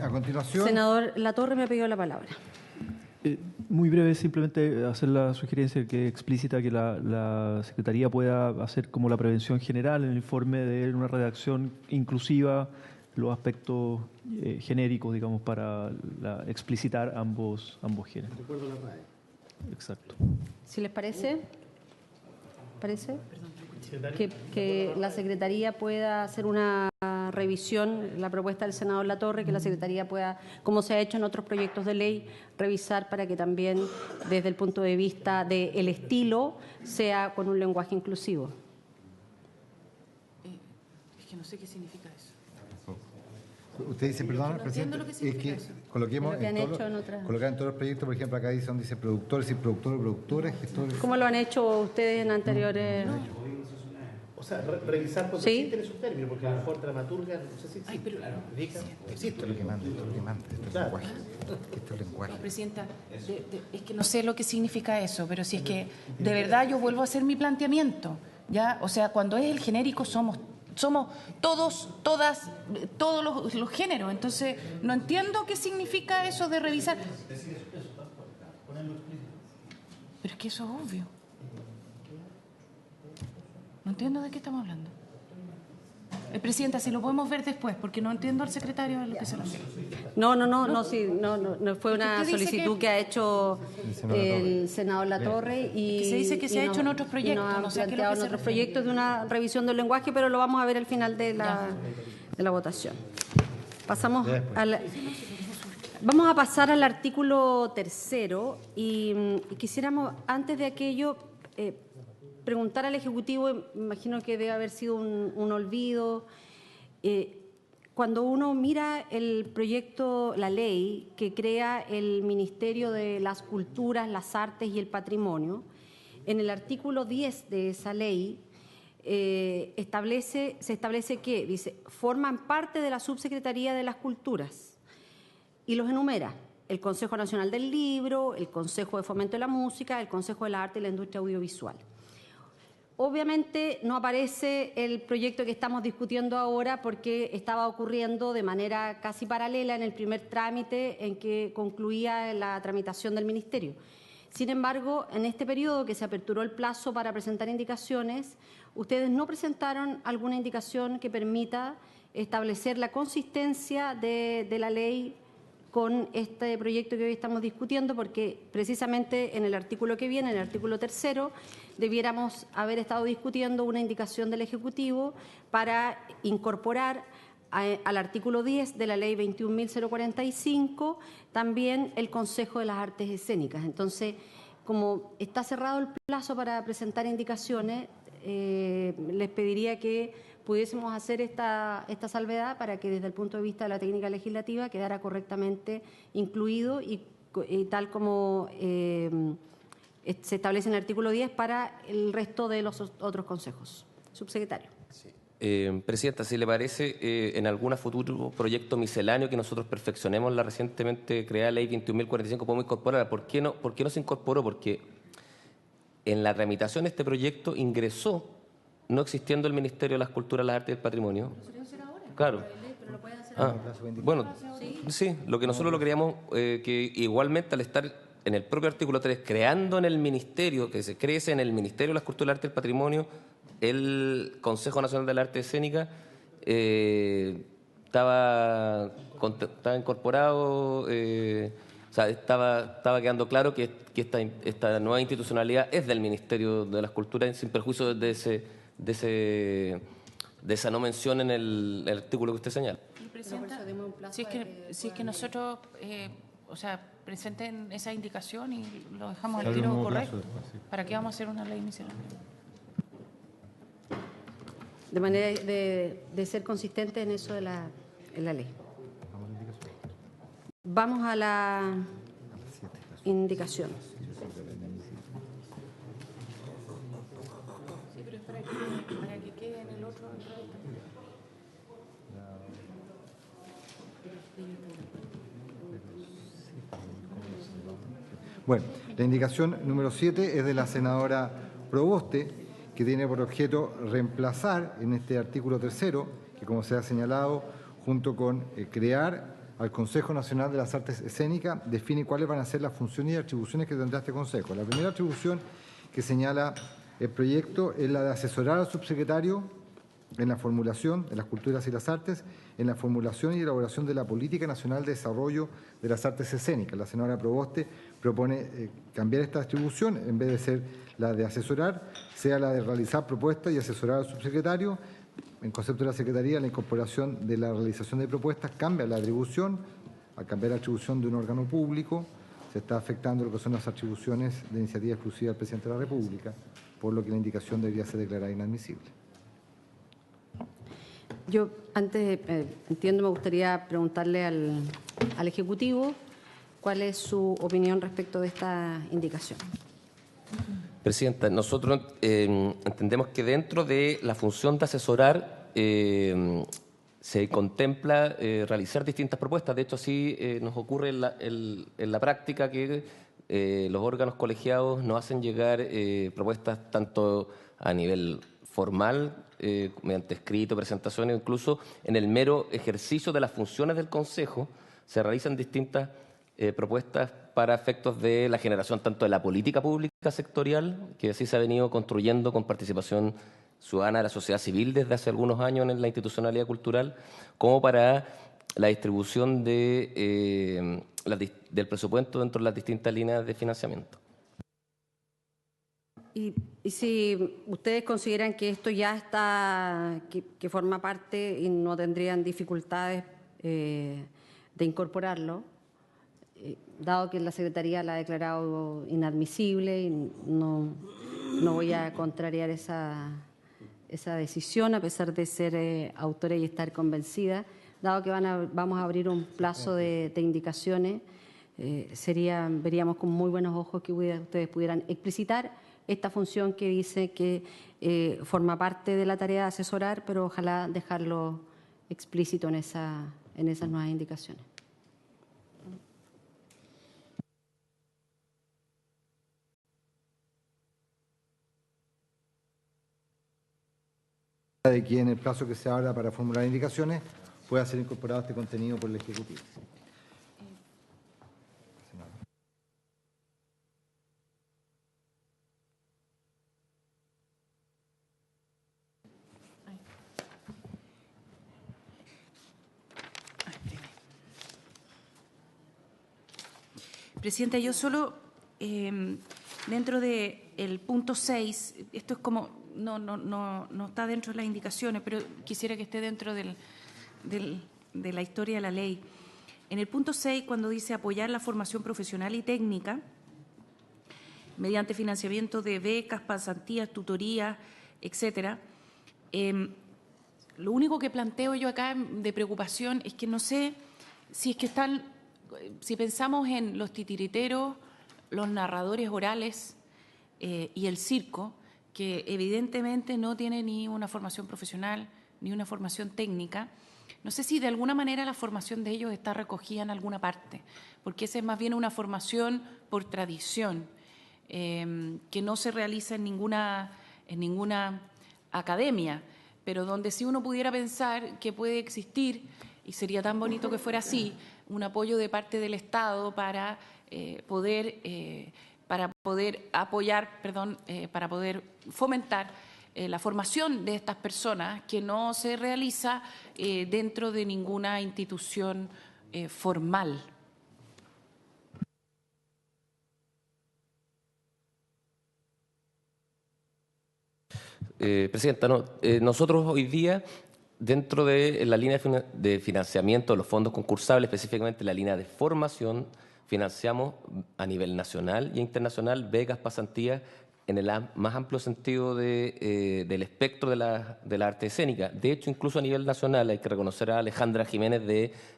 A continuación. Senador Latorre me ha pedido la palabra. Muy breve, simplemente hacer la sugerencia que explícita que la Secretaría pueda hacer como la prevención general en el informe de una redacción inclusiva, los aspectos genéricos, digamos, para explicitar ambos géneros. De acuerdo a la RAE. Exacto. Si les parece, que la Secretaría pueda hacer una revisión, la propuesta del senador Latorre, que la Secretaría pueda, como se ha hecho en otros proyectos de ley, revisar para que también desde el punto de vista del estilo sea con un lenguaje inclusivo. Es que no sé qué significa eso. Usted dice, perdón, presidente, es que coloquemos en todos los proyectos, por ejemplo, acá dice donde dice productores y productores, gestores. ¿Cómo lo han hecho ustedes en anteriores? O sea, revisar cuando ¿Sí? existen esos términos, porque a lo mejor dramaturga, no sé si existe. Ay, pero claro. Esto es lo que manda, esto es lo que manda, esto es el lenguaje. Esto es el lenguaje. Presidenta, es que no sé lo que significa eso, pero si es que de verdad yo vuelvo a hacer mi planteamiento, ¿ya? O sea, cuando es el genérico somos todos, todas, todos los géneros. Entonces, no entiendo qué significa eso de revisar. Pero es que eso es obvio. No entiendo de qué estamos hablando. Presidenta, si lo podemos ver después, porque no entiendo al secretario de lo que se lo hace. No, fue una solicitud que ha hecho el senador Latorre y que se dice que se ha hecho en otros proyectos, no no sé a qué es lo planteado que en se otros refiere. proyectos de una revisión del lenguaje, pero lo vamos a ver al final de la votación. Pasamos vamos a pasar al artículo 3 y quisiéramos, antes de aquello, preguntar al Ejecutivo, imagino que debe haber sido un olvido. Cuando uno mira el proyecto, la ley que crea el Ministerio de las Culturas, las Artes y el Patrimonio, en el artículo 10 de esa ley se establece que, dice, forman parte de la Subsecretaría de las Culturas y los enumera: el Consejo Nacional del Libro, el Consejo de Fomento de la Música, el Consejo de la Arte y la Industria Audiovisual. Obviamente no aparece el proyecto que estamos discutiendo ahora porque estaba ocurriendo de manera casi paralela en el primer trámite en que concluía la tramitación del Ministerio. Sin embargo, en este periodo que se aperturó el plazo para presentar indicaciones, ustedes no presentaron alguna indicación que permita establecer la consistencia de la ley con este proyecto que hoy estamos discutiendo, porque precisamente en el artículo que viene, en el artículo 3, debiéramos haber estado discutiendo una indicación del Ejecutivo para incorporar al artículo 10 de la Ley 21.045 también el Consejo de las Artes Escénicas. Entonces, como está cerrado el plazo para presentar indicaciones, les pediría que pudiésemos hacer esta salvedad para que desde el punto de vista de la técnica legislativa quedara correctamente incluido y tal como se establece en el artículo 10 para el resto de los otros consejos. Subsecretario. Presidenta, si le parece, en algún futuro proyecto misceláneo que nosotros perfeccionemos la recientemente creada Ley 21.045 podemos incorporarla. ¿Por qué no se incorporó? Porque en la tramitación de este proyecto ingresó, no existiendo el Ministerio de las Culturas, las Artes y el Patrimonio. ¿Lo podría hacer ahora? Claro. Pero lo puede hacer Bueno, sí, lo que nosotros lo creíamos, que igualmente al estar en el propio artículo 3, creando en el Ministerio, que se crece en el Ministerio de las Culturas, las Artes y el Patrimonio, el Consejo Nacional de la Arte Escénica estaba incorporado, o sea, estaba quedando claro que esta nueva institucionalidad es del Ministerio de las Culturas, sin perjuicio de esa no mención en el artículo que usted señala. Presidenta, si es que nosotros, presenten esa indicación y lo dejamos al tiro correcto, ¿para qué vamos a hacer una ley miscelánea? De manera de ser consistente en eso en la ley. Vamos a la indicación. Sí, pero es para que quede en el otro. Bueno, la indicación número 7 es de la senadora Proboste, que tiene por objeto reemplazar en este artículo 3º, que como se ha señalado, junto con crear al Consejo Nacional de las Artes Escénicas, define cuáles van a ser las funciones y atribuciones que tendrá este Consejo. La primera atribución que señala el proyecto es la de asesorar al subsecretario en la formulación de las culturas y las artes, en la formulación y elaboración de la Política Nacional de Desarrollo de las Artes Escénicas. La senadora Proboste propone cambiar esta atribución, en vez de ser la de asesorar, sea la de realizar propuestas y asesorar al subsecretario. En concepto de la Secretaría, la incorporación de la realización de propuestas cambia la atribución. Al cambiar la atribución de un órgano público, se está afectando lo que son las atribuciones de iniciativa exclusiva del Presidente de la República, por lo que la indicación debería ser declarada inadmisible. Yo, antes, me gustaría preguntarle al Ejecutivo cuál es su opinión respecto de esta indicación. Presidenta, nosotros entendemos que dentro de la función de asesorar se contempla realizar distintas propuestas. De hecho, así nos ocurre en la práctica que los órganos colegiados nos hacen llegar propuestas tanto a nivel formal, mediante escrito, presentaciones, incluso en el mero ejercicio de las funciones del Consejo, se realizan distintas propuestas para efectos de la generación tanto de la política pública sectorial, que así se ha venido construyendo con participación ciudadana de la sociedad civil desde hace algunos años en la institucionalidad cultural, como para la distribución del presupuesto dentro de las distintas líneas de financiamiento. Y si ustedes consideran que esto ya está, que forma parte y no tendrían dificultades de incorporarlo, dado que la Secretaría la ha declarado inadmisible, y no voy a contrariar esa decisión, a pesar de ser autora y estar convencida, dado que vamos a abrir un plazo de indicaciones, veríamos con muy buenos ojos que ustedes pudieran explicitar esta función que dice que forma parte de la tarea de asesorar, pero ojalá dejarlo explícito en esas nuevas indicaciones. De que en el plazo que se abra para formular indicaciones pueda ser incorporado este contenido por el Ejecutivo. Presidenta, yo solo, dentro del punto 6, esto es como, no está dentro de las indicaciones, pero quisiera que esté dentro de la historia de la ley. En el punto 6, cuando dice apoyar la formación profesional y técnica, mediante financiamiento de becas, pasantías, tutorías, etcétera, lo único que planteo yo acá de preocupación es que no sé si es que si pensamos en los titiriteros, los narradores orales, y el circo, que evidentemente no tiene ni una formación profesional ni una formación técnica. No sé si de alguna manera la formación de ellos está recogida en alguna parte, porque esa es más bien una formación por tradición, que no se realiza en ninguna academia, pero donde sí uno pudiera pensar que puede existir, y sería tan bonito que fuera así, un apoyo de parte del Estado para poder apoyar, para poder fomentar la formación de estas personas, que no se realiza dentro de ninguna institución formal. Presidenta, nosotros hoy día, dentro de la línea de financiamiento de los fondos concursables, específicamente la línea de formación, financiamos a nivel nacional e internacional becas, pasantías en el más amplio sentido del espectro de la arte escénica. De hecho, incluso a nivel nacional, hay que reconocer a Alejandra Jiménez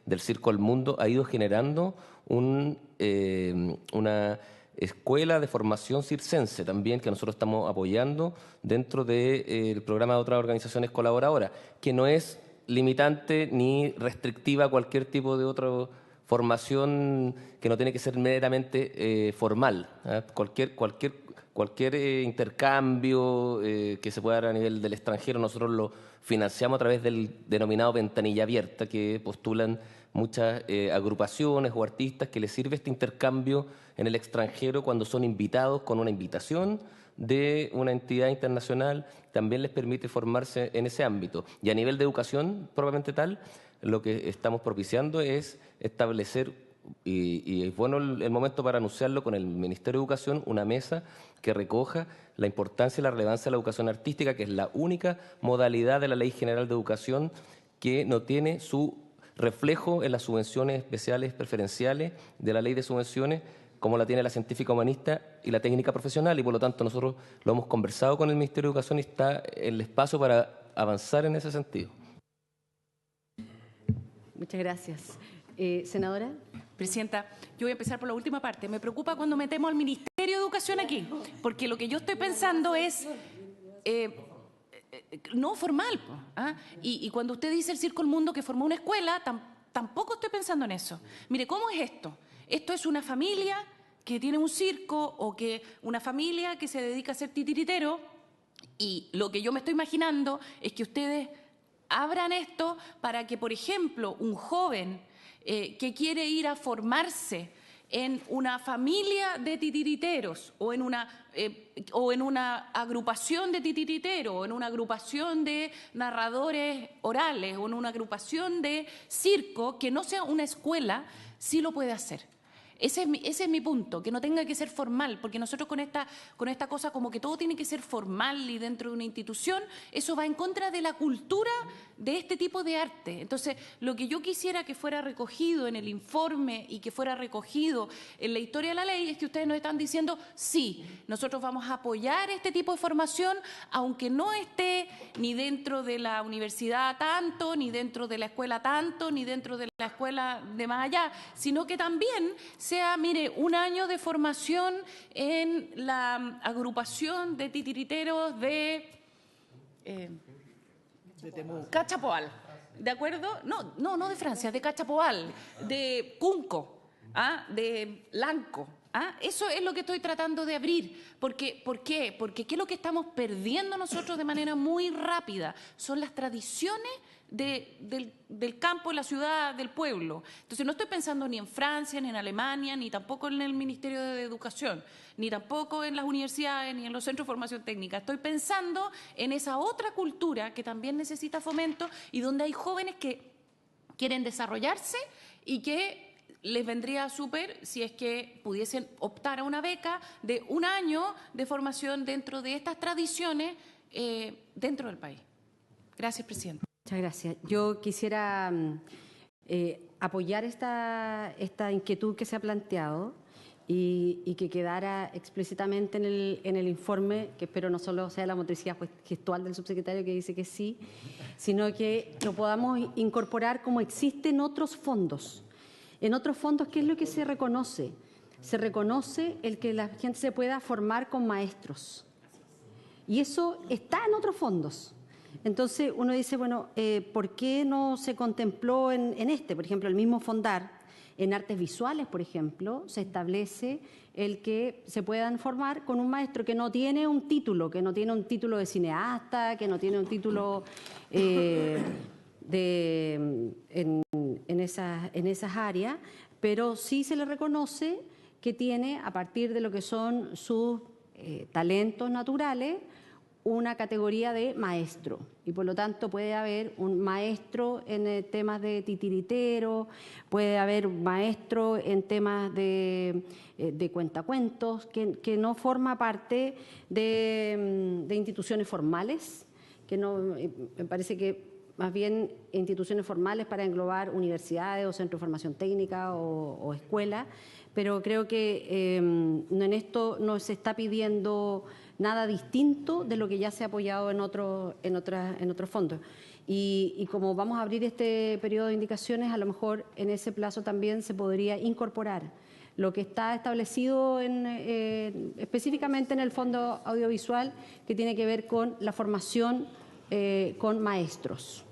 del Circo del Mundo, ha ido generando una escuela de formación circense también, que nosotros estamos apoyando dentro del programa de otras organizaciones colaboradoras, que no es limitante ni restrictiva a cualquier tipo de otra formación, que no tiene que ser meramente formal. Cualquier intercambio que se pueda dar a nivel del extranjero, nosotros lo financiamos a través del denominado ventanilla abierta, que postulan muchas agrupaciones o artistas, que les sirve este intercambio en el extranjero cuando son invitados con una invitación de una entidad internacional. También les permite formarse en ese ámbito. Y a nivel de educación propiamente tal, lo que estamos propiciando es establecer, y es bueno el momento para anunciarlo con el Ministerio de Educación, una mesa que recoja la importancia y la relevancia de la educación artística, que es la única modalidad de la Ley General de Educación que no tiene su reflejo en las subvenciones especiales preferenciales de la Ley de Subvenciones, como la tiene la científica humanista y la técnica profesional, y por lo tanto nosotros lo hemos conversado con el Ministerio de Educación y está el espacio para avanzar en ese sentido. Muchas gracias. Senadora. Presidenta, yo voy a empezar por la última parte. Me preocupa cuando metemos al Ministerio de Educación aquí, porque lo que yo estoy pensando es no formal. ¿Ah? Y cuando usted dice el Circo del Mundo que formó una escuela, tampoco estoy pensando en eso. Mire, ¿cómo es esto? Esto es una familia que tiene un circo, o que una familia que se dedica a ser titiritero, y lo que yo me estoy imaginando es que ustedes abran esto para que, por ejemplo, un joven que quiere ir a formarse en una familia de titiriteros, o en una agrupación de titiriteros, o en una agrupación de narradores orales, o en una agrupación de circo, que no sea una escuela, sí lo puede hacer. Ese es mi punto, que no tenga que ser formal, porque nosotros con esta cosa como que todo tiene que ser formal y dentro de una institución, eso va en contra de la cultura de este tipo de arte. Entonces, lo que yo quisiera que fuera recogido en el informe y que fuera recogido en la historia de la ley es que ustedes nos están diciendo, sí, nosotros vamos a apoyar este tipo de formación, aunque no esté ni dentro de la universidad tanto, ni dentro de la escuela tanto, ni dentro de la escuela de más allá, sino que también sea, mire, un año de formación en la agrupación de titiriteros de Cachapoal, ¿de acuerdo? No de Francia, de Cachapoal, de Cunco, de Lanco. Eso es lo que estoy tratando de abrir. ¿Por qué? Porque ¿qué es lo que estamos perdiendo nosotros de manera muy rápida? Son las tradiciones del campo, de la ciudad, del pueblo. Entonces no estoy pensando ni en Francia, ni en Alemania, ni tampoco en el Ministerio de Educación, ni tampoco en las universidades, ni en los centros de formación técnica. Estoy pensando en esa otra cultura que también necesita fomento y donde hay jóvenes que quieren desarrollarse y que les vendría súper si es que pudiesen optar a una beca de un año de formación dentro de estas tradiciones dentro del país. Gracias, presidente. Muchas gracias. Yo quisiera apoyar esta inquietud que se ha planteado y que quedara explícitamente en el informe, que espero no solo sea la motricidad gestual del subsecretario que dice que sí, sino que lo podamos incorporar como existe en otros fondos. En otros fondos, ¿qué es lo que se reconoce? se reconoce el que la gente se pueda formar con maestros. Y eso está en otros fondos. Entonces uno dice, bueno, ¿por qué no se contempló en este? Por ejemplo, el mismo Fondar, en artes visuales, por ejemplo, se establece el que se puedan formar con un maestro que no tiene un título, de cineasta, que no tiene un título en esas áreas, pero sí se le reconoce que tiene, a partir de lo que son sus talentos naturales, una categoría de maestro, y por lo tanto puede haber un maestro en temas de titiritero, puede haber un maestro en temas de cuentacuentos, que no forma parte de instituciones formales, que no, me parece que más bien instituciones formales para englobar universidades o centros de formación técnica o escuelas, pero creo que en esto no se está pidiendo nada distinto de lo que ya se ha apoyado en otros fondos. Y como vamos a abrir este periodo de indicaciones, a lo mejor en ese plazo también se podría incorporar lo que está establecido específicamente en el Fondo Audiovisual, que tiene que ver con la formación con maestros.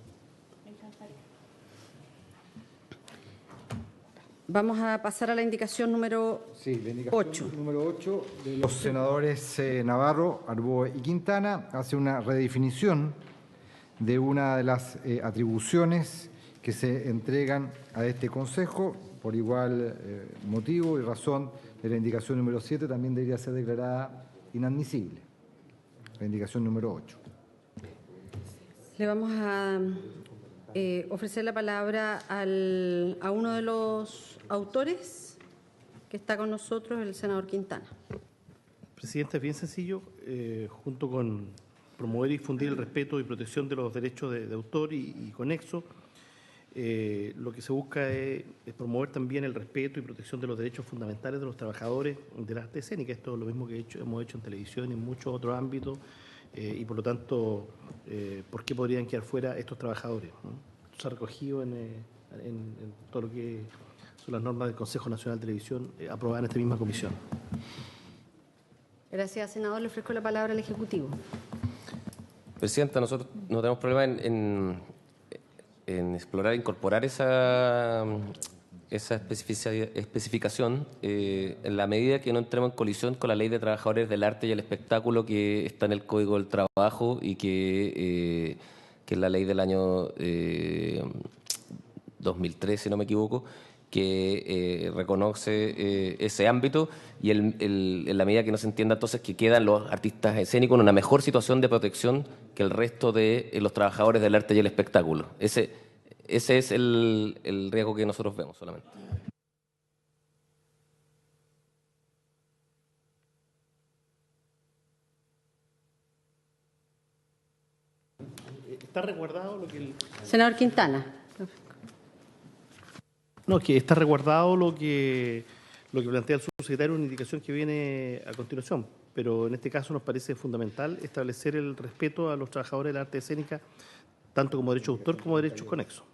Vamos a pasar a la indicación número 8. Número 8 de los senadores Navarro, Arboe y Quintana hace una redefinición de una de las atribuciones que se entregan a este Consejo. Por igual motivo y razón de la indicación número 7 también debería ser declarada inadmisible. La indicación número 8. Le vamos a ofrecer la palabra a uno de los autores que está con nosotros, el senador Quintana. Presidente, es bien sencillo, junto con promover y difundir el respeto y protección de los derechos de autor y conexo, lo que se busca es promover también el respeto y protección de los derechos fundamentales de los trabajadores de la arte escénica. Esto es lo mismo que hemos hecho en televisión y en muchos otros ámbitos. Y por lo tanto, ¿por qué podrían quedar fuera estos trabajadores? ¿No? Esto se ha recogido en todo lo que son las normas del Consejo Nacional de Televisión aprobadas en esta misma comisión. Gracias, senador. Le ofrezco la palabra al Ejecutivo. Presidenta, nosotros no tenemos problema en explorar, incorporar esa especificación en la medida que no entremos en colisión con la Ley de Trabajadores del Arte y el Espectáculo, que está en el Código del Trabajo y que es la ley del año 2003, si no me equivoco, que reconoce ese ámbito, y en la medida que no se entienda entonces que quedan los artistas escénicos en una mejor situación de protección que el resto de los trabajadores del arte y el espectáculo. Ese es el riesgo que nosotros vemos solamente. ¿Está resguardado lo que el... Senador Quintana. No, que está resguardado lo que plantea el subsecretario, una indicación que viene a continuación, pero en este caso nos parece fundamental establecer el respeto a los trabajadores de la arte escénica, tanto como derecho de autor como derechos conexos.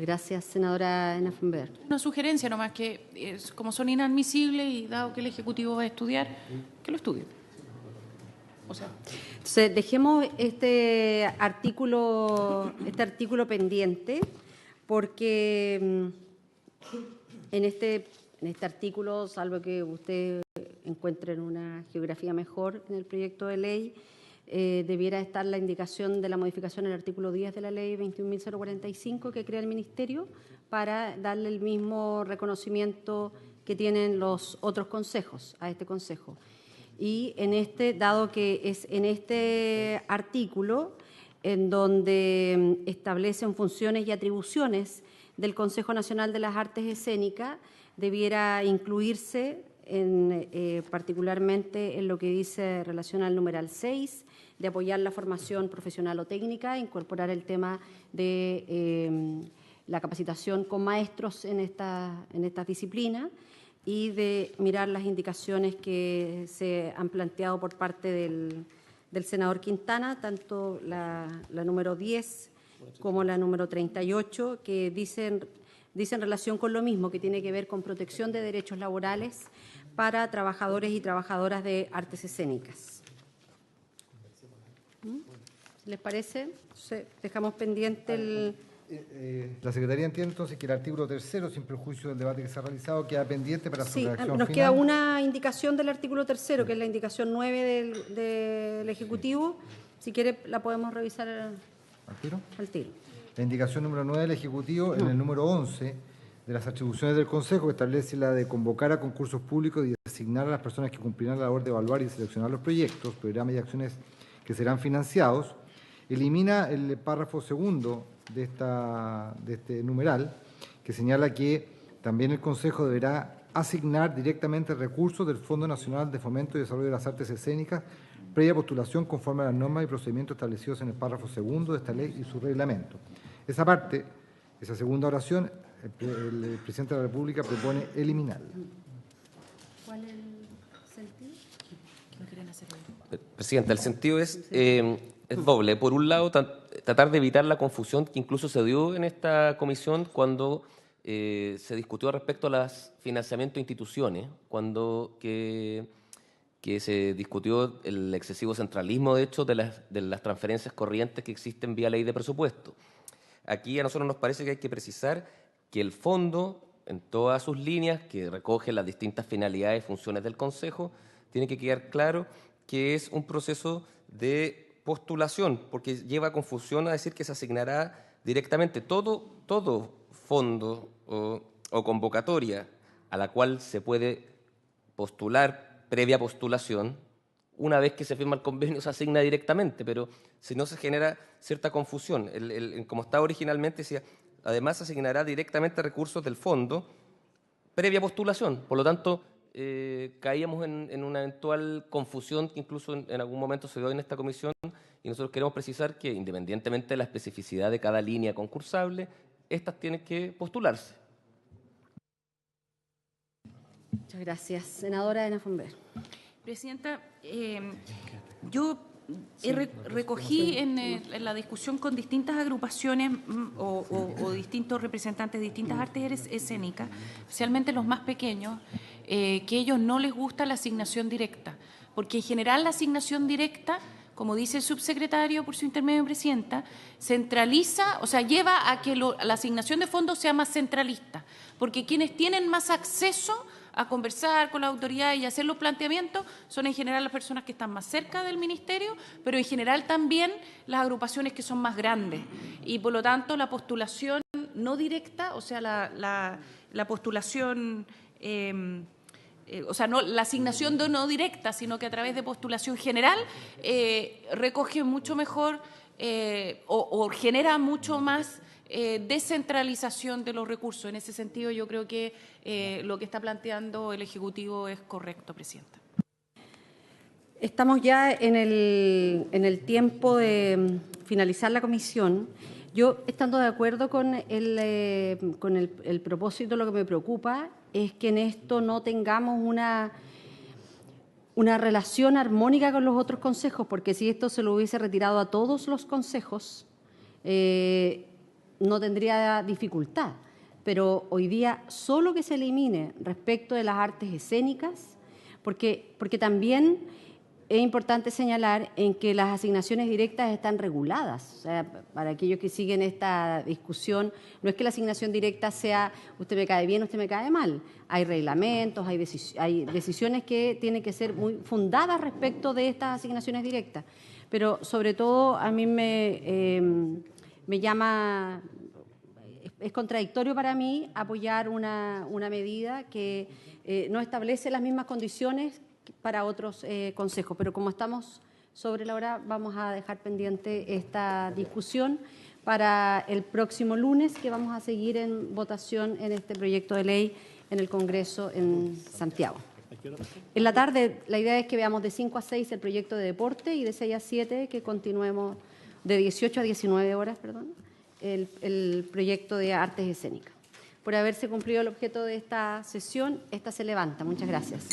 Gracias, senadora Enafenberg. Una sugerencia nomás, que como son inadmisibles y dado que el Ejecutivo va a estudiar, que lo estudie. Entonces, dejemos este artículo pendiente, porque en este artículo, salvo que usted encuentre una geografía mejor en el proyecto de ley, debiera estar la indicación de la modificación del artículo 10 de la ley 21.045 que crea el Ministerio, para darle el mismo reconocimiento que tienen los otros consejos a este consejo. Y dado que es en este artículo en donde establecen funciones y atribuciones del Consejo Nacional de las Artes Escénicas, debiera incluirse particularmente en lo que dice relación al numeral 6, de apoyar la formación profesional o técnica, incorporar el tema de la capacitación con maestros en estas disciplinas y de mirar las indicaciones que se han planteado por parte del senador Quintana, tanto la número 10 como la número 38, que dicen en relación con lo mismo, que tiene que ver con protección de derechos laborales para trabajadores y trabajadoras de artes escénicas. ¿Les parece? Entonces, dejamos pendiente el... La Secretaría entiende entonces que el artículo 3º, sin perjuicio del debate que se ha realizado, queda pendiente para su redacción nos final. queda una indicación del artículo 3º, que es la indicación 9 del Ejecutivo. Si quiere, la podemos revisar ¿Al tiro? al tiro. La indicación número 9 del Ejecutivo, en el número 11 de las atribuciones del Consejo, que establece la de convocar a concursos públicos y designar a las personas que cumplirán la labor de evaluar y seleccionar los proyectos, programas y acciones que serán financiados, elimina el párrafo segundo de este numeral, que señala que también el Consejo deberá asignar directamente recursos del Fondo Nacional de Fomento y Desarrollo de las Artes Escénicas, previa postulación conforme a las normas y procedimientos establecidos en el párrafo segundo de esta ley y su reglamento. Esa parte, esa segunda oración, el presidente de la República propone eliminarla. ¿Cuál es el sentido? ¿Qué no quieren hacer hoy? Presidenta, el sentido es doble. Por un lado, tratar de evitar la confusión que incluso se dio en esta comisión cuando se discutió respecto a los financiamientos de instituciones, cuando que se discutió el excesivo centralismo, de hecho, de las transferencias corrientes que existen vía ley de presupuesto. Aquí a nosotros nos parece que hay que precisar que el fondo, en todas sus líneas, que recoge las distintas finalidades y funciones del Consejo, tiene que quedar claro que es un proceso de postulación, porque lleva confusión a decir que se asignará directamente todo fondo o convocatoria a la cual se puede postular previa postulación. Una vez que se firma el convenio se asigna directamente, pero si no se genera cierta confusión. Como estaba originalmente, decía, además se asignará directamente recursos del fondo previa postulación. Por lo tanto, caíamos en una eventual confusión que incluso en algún momento se dio en esta comisión, y nosotros queremos precisar que, independientemente de la especificidad de cada línea concursable, estas tienen que postularse. Muchas gracias. Senadora Ana Fonber. Presidenta, yo recogí en la discusión con distintas agrupaciones o distintos representantes de distintas artes escénicas, especialmente los más pequeños, que a ellos no les gusta la asignación directa, porque en general la asignación directa, como dice el subsecretario por su intermedio, presidenta, centraliza, o sea, lleva a que la asignación de fondos sea más centralista, porque quienes tienen más acceso a conversar con la autoridad y hacer los planteamientos son en general las personas que están más cerca del ministerio, pero en general también las agrupaciones que son más grandes. Y por lo tanto la postulación no directa, o sea, la postulación, o sea, no la asignación no directa, sino que a través de postulación general recoge mucho mejor o genera mucho más descentralización de los recursos. En ese sentido, yo creo que lo que está planteando el Ejecutivo es correcto, Presidenta. Estamos ya en el tiempo de finalizar la comisión. Yo, estando de acuerdo con el propósito, lo que me preocupa es que en esto no tengamos una relación armónica con los otros consejos, porque si esto se lo hubiese retirado a todos los consejos, no tendría dificultad, pero hoy día solo que se elimine respecto de las artes escénicas, porque también es importante señalar en que las asignaciones directas están reguladas. O sea, para aquellos que siguen esta discusión, no es que la asignación directa sea usted me cae bien, usted me cae mal. Hay reglamentos, hay decisiones que tienen que ser muy fundadas respecto de estas asignaciones directas. Pero sobre todo a mí me llama, es contradictorio para mí apoyar una medida que no establece las mismas condiciones para otros consejos, pero como estamos sobre la hora, vamos a dejar pendiente esta discusión para el próximo lunes, que vamos a seguir en votación en este proyecto de ley en el Congreso en Santiago. En la tarde, la idea es que veamos de 5 a 6 el proyecto de deporte y de 6 a 7 que continuemos, de 18 a 19 horas, perdón, el proyecto de artes escénicas. Por haberse cumplido el objeto de esta sesión, esta se levanta. Muchas gracias.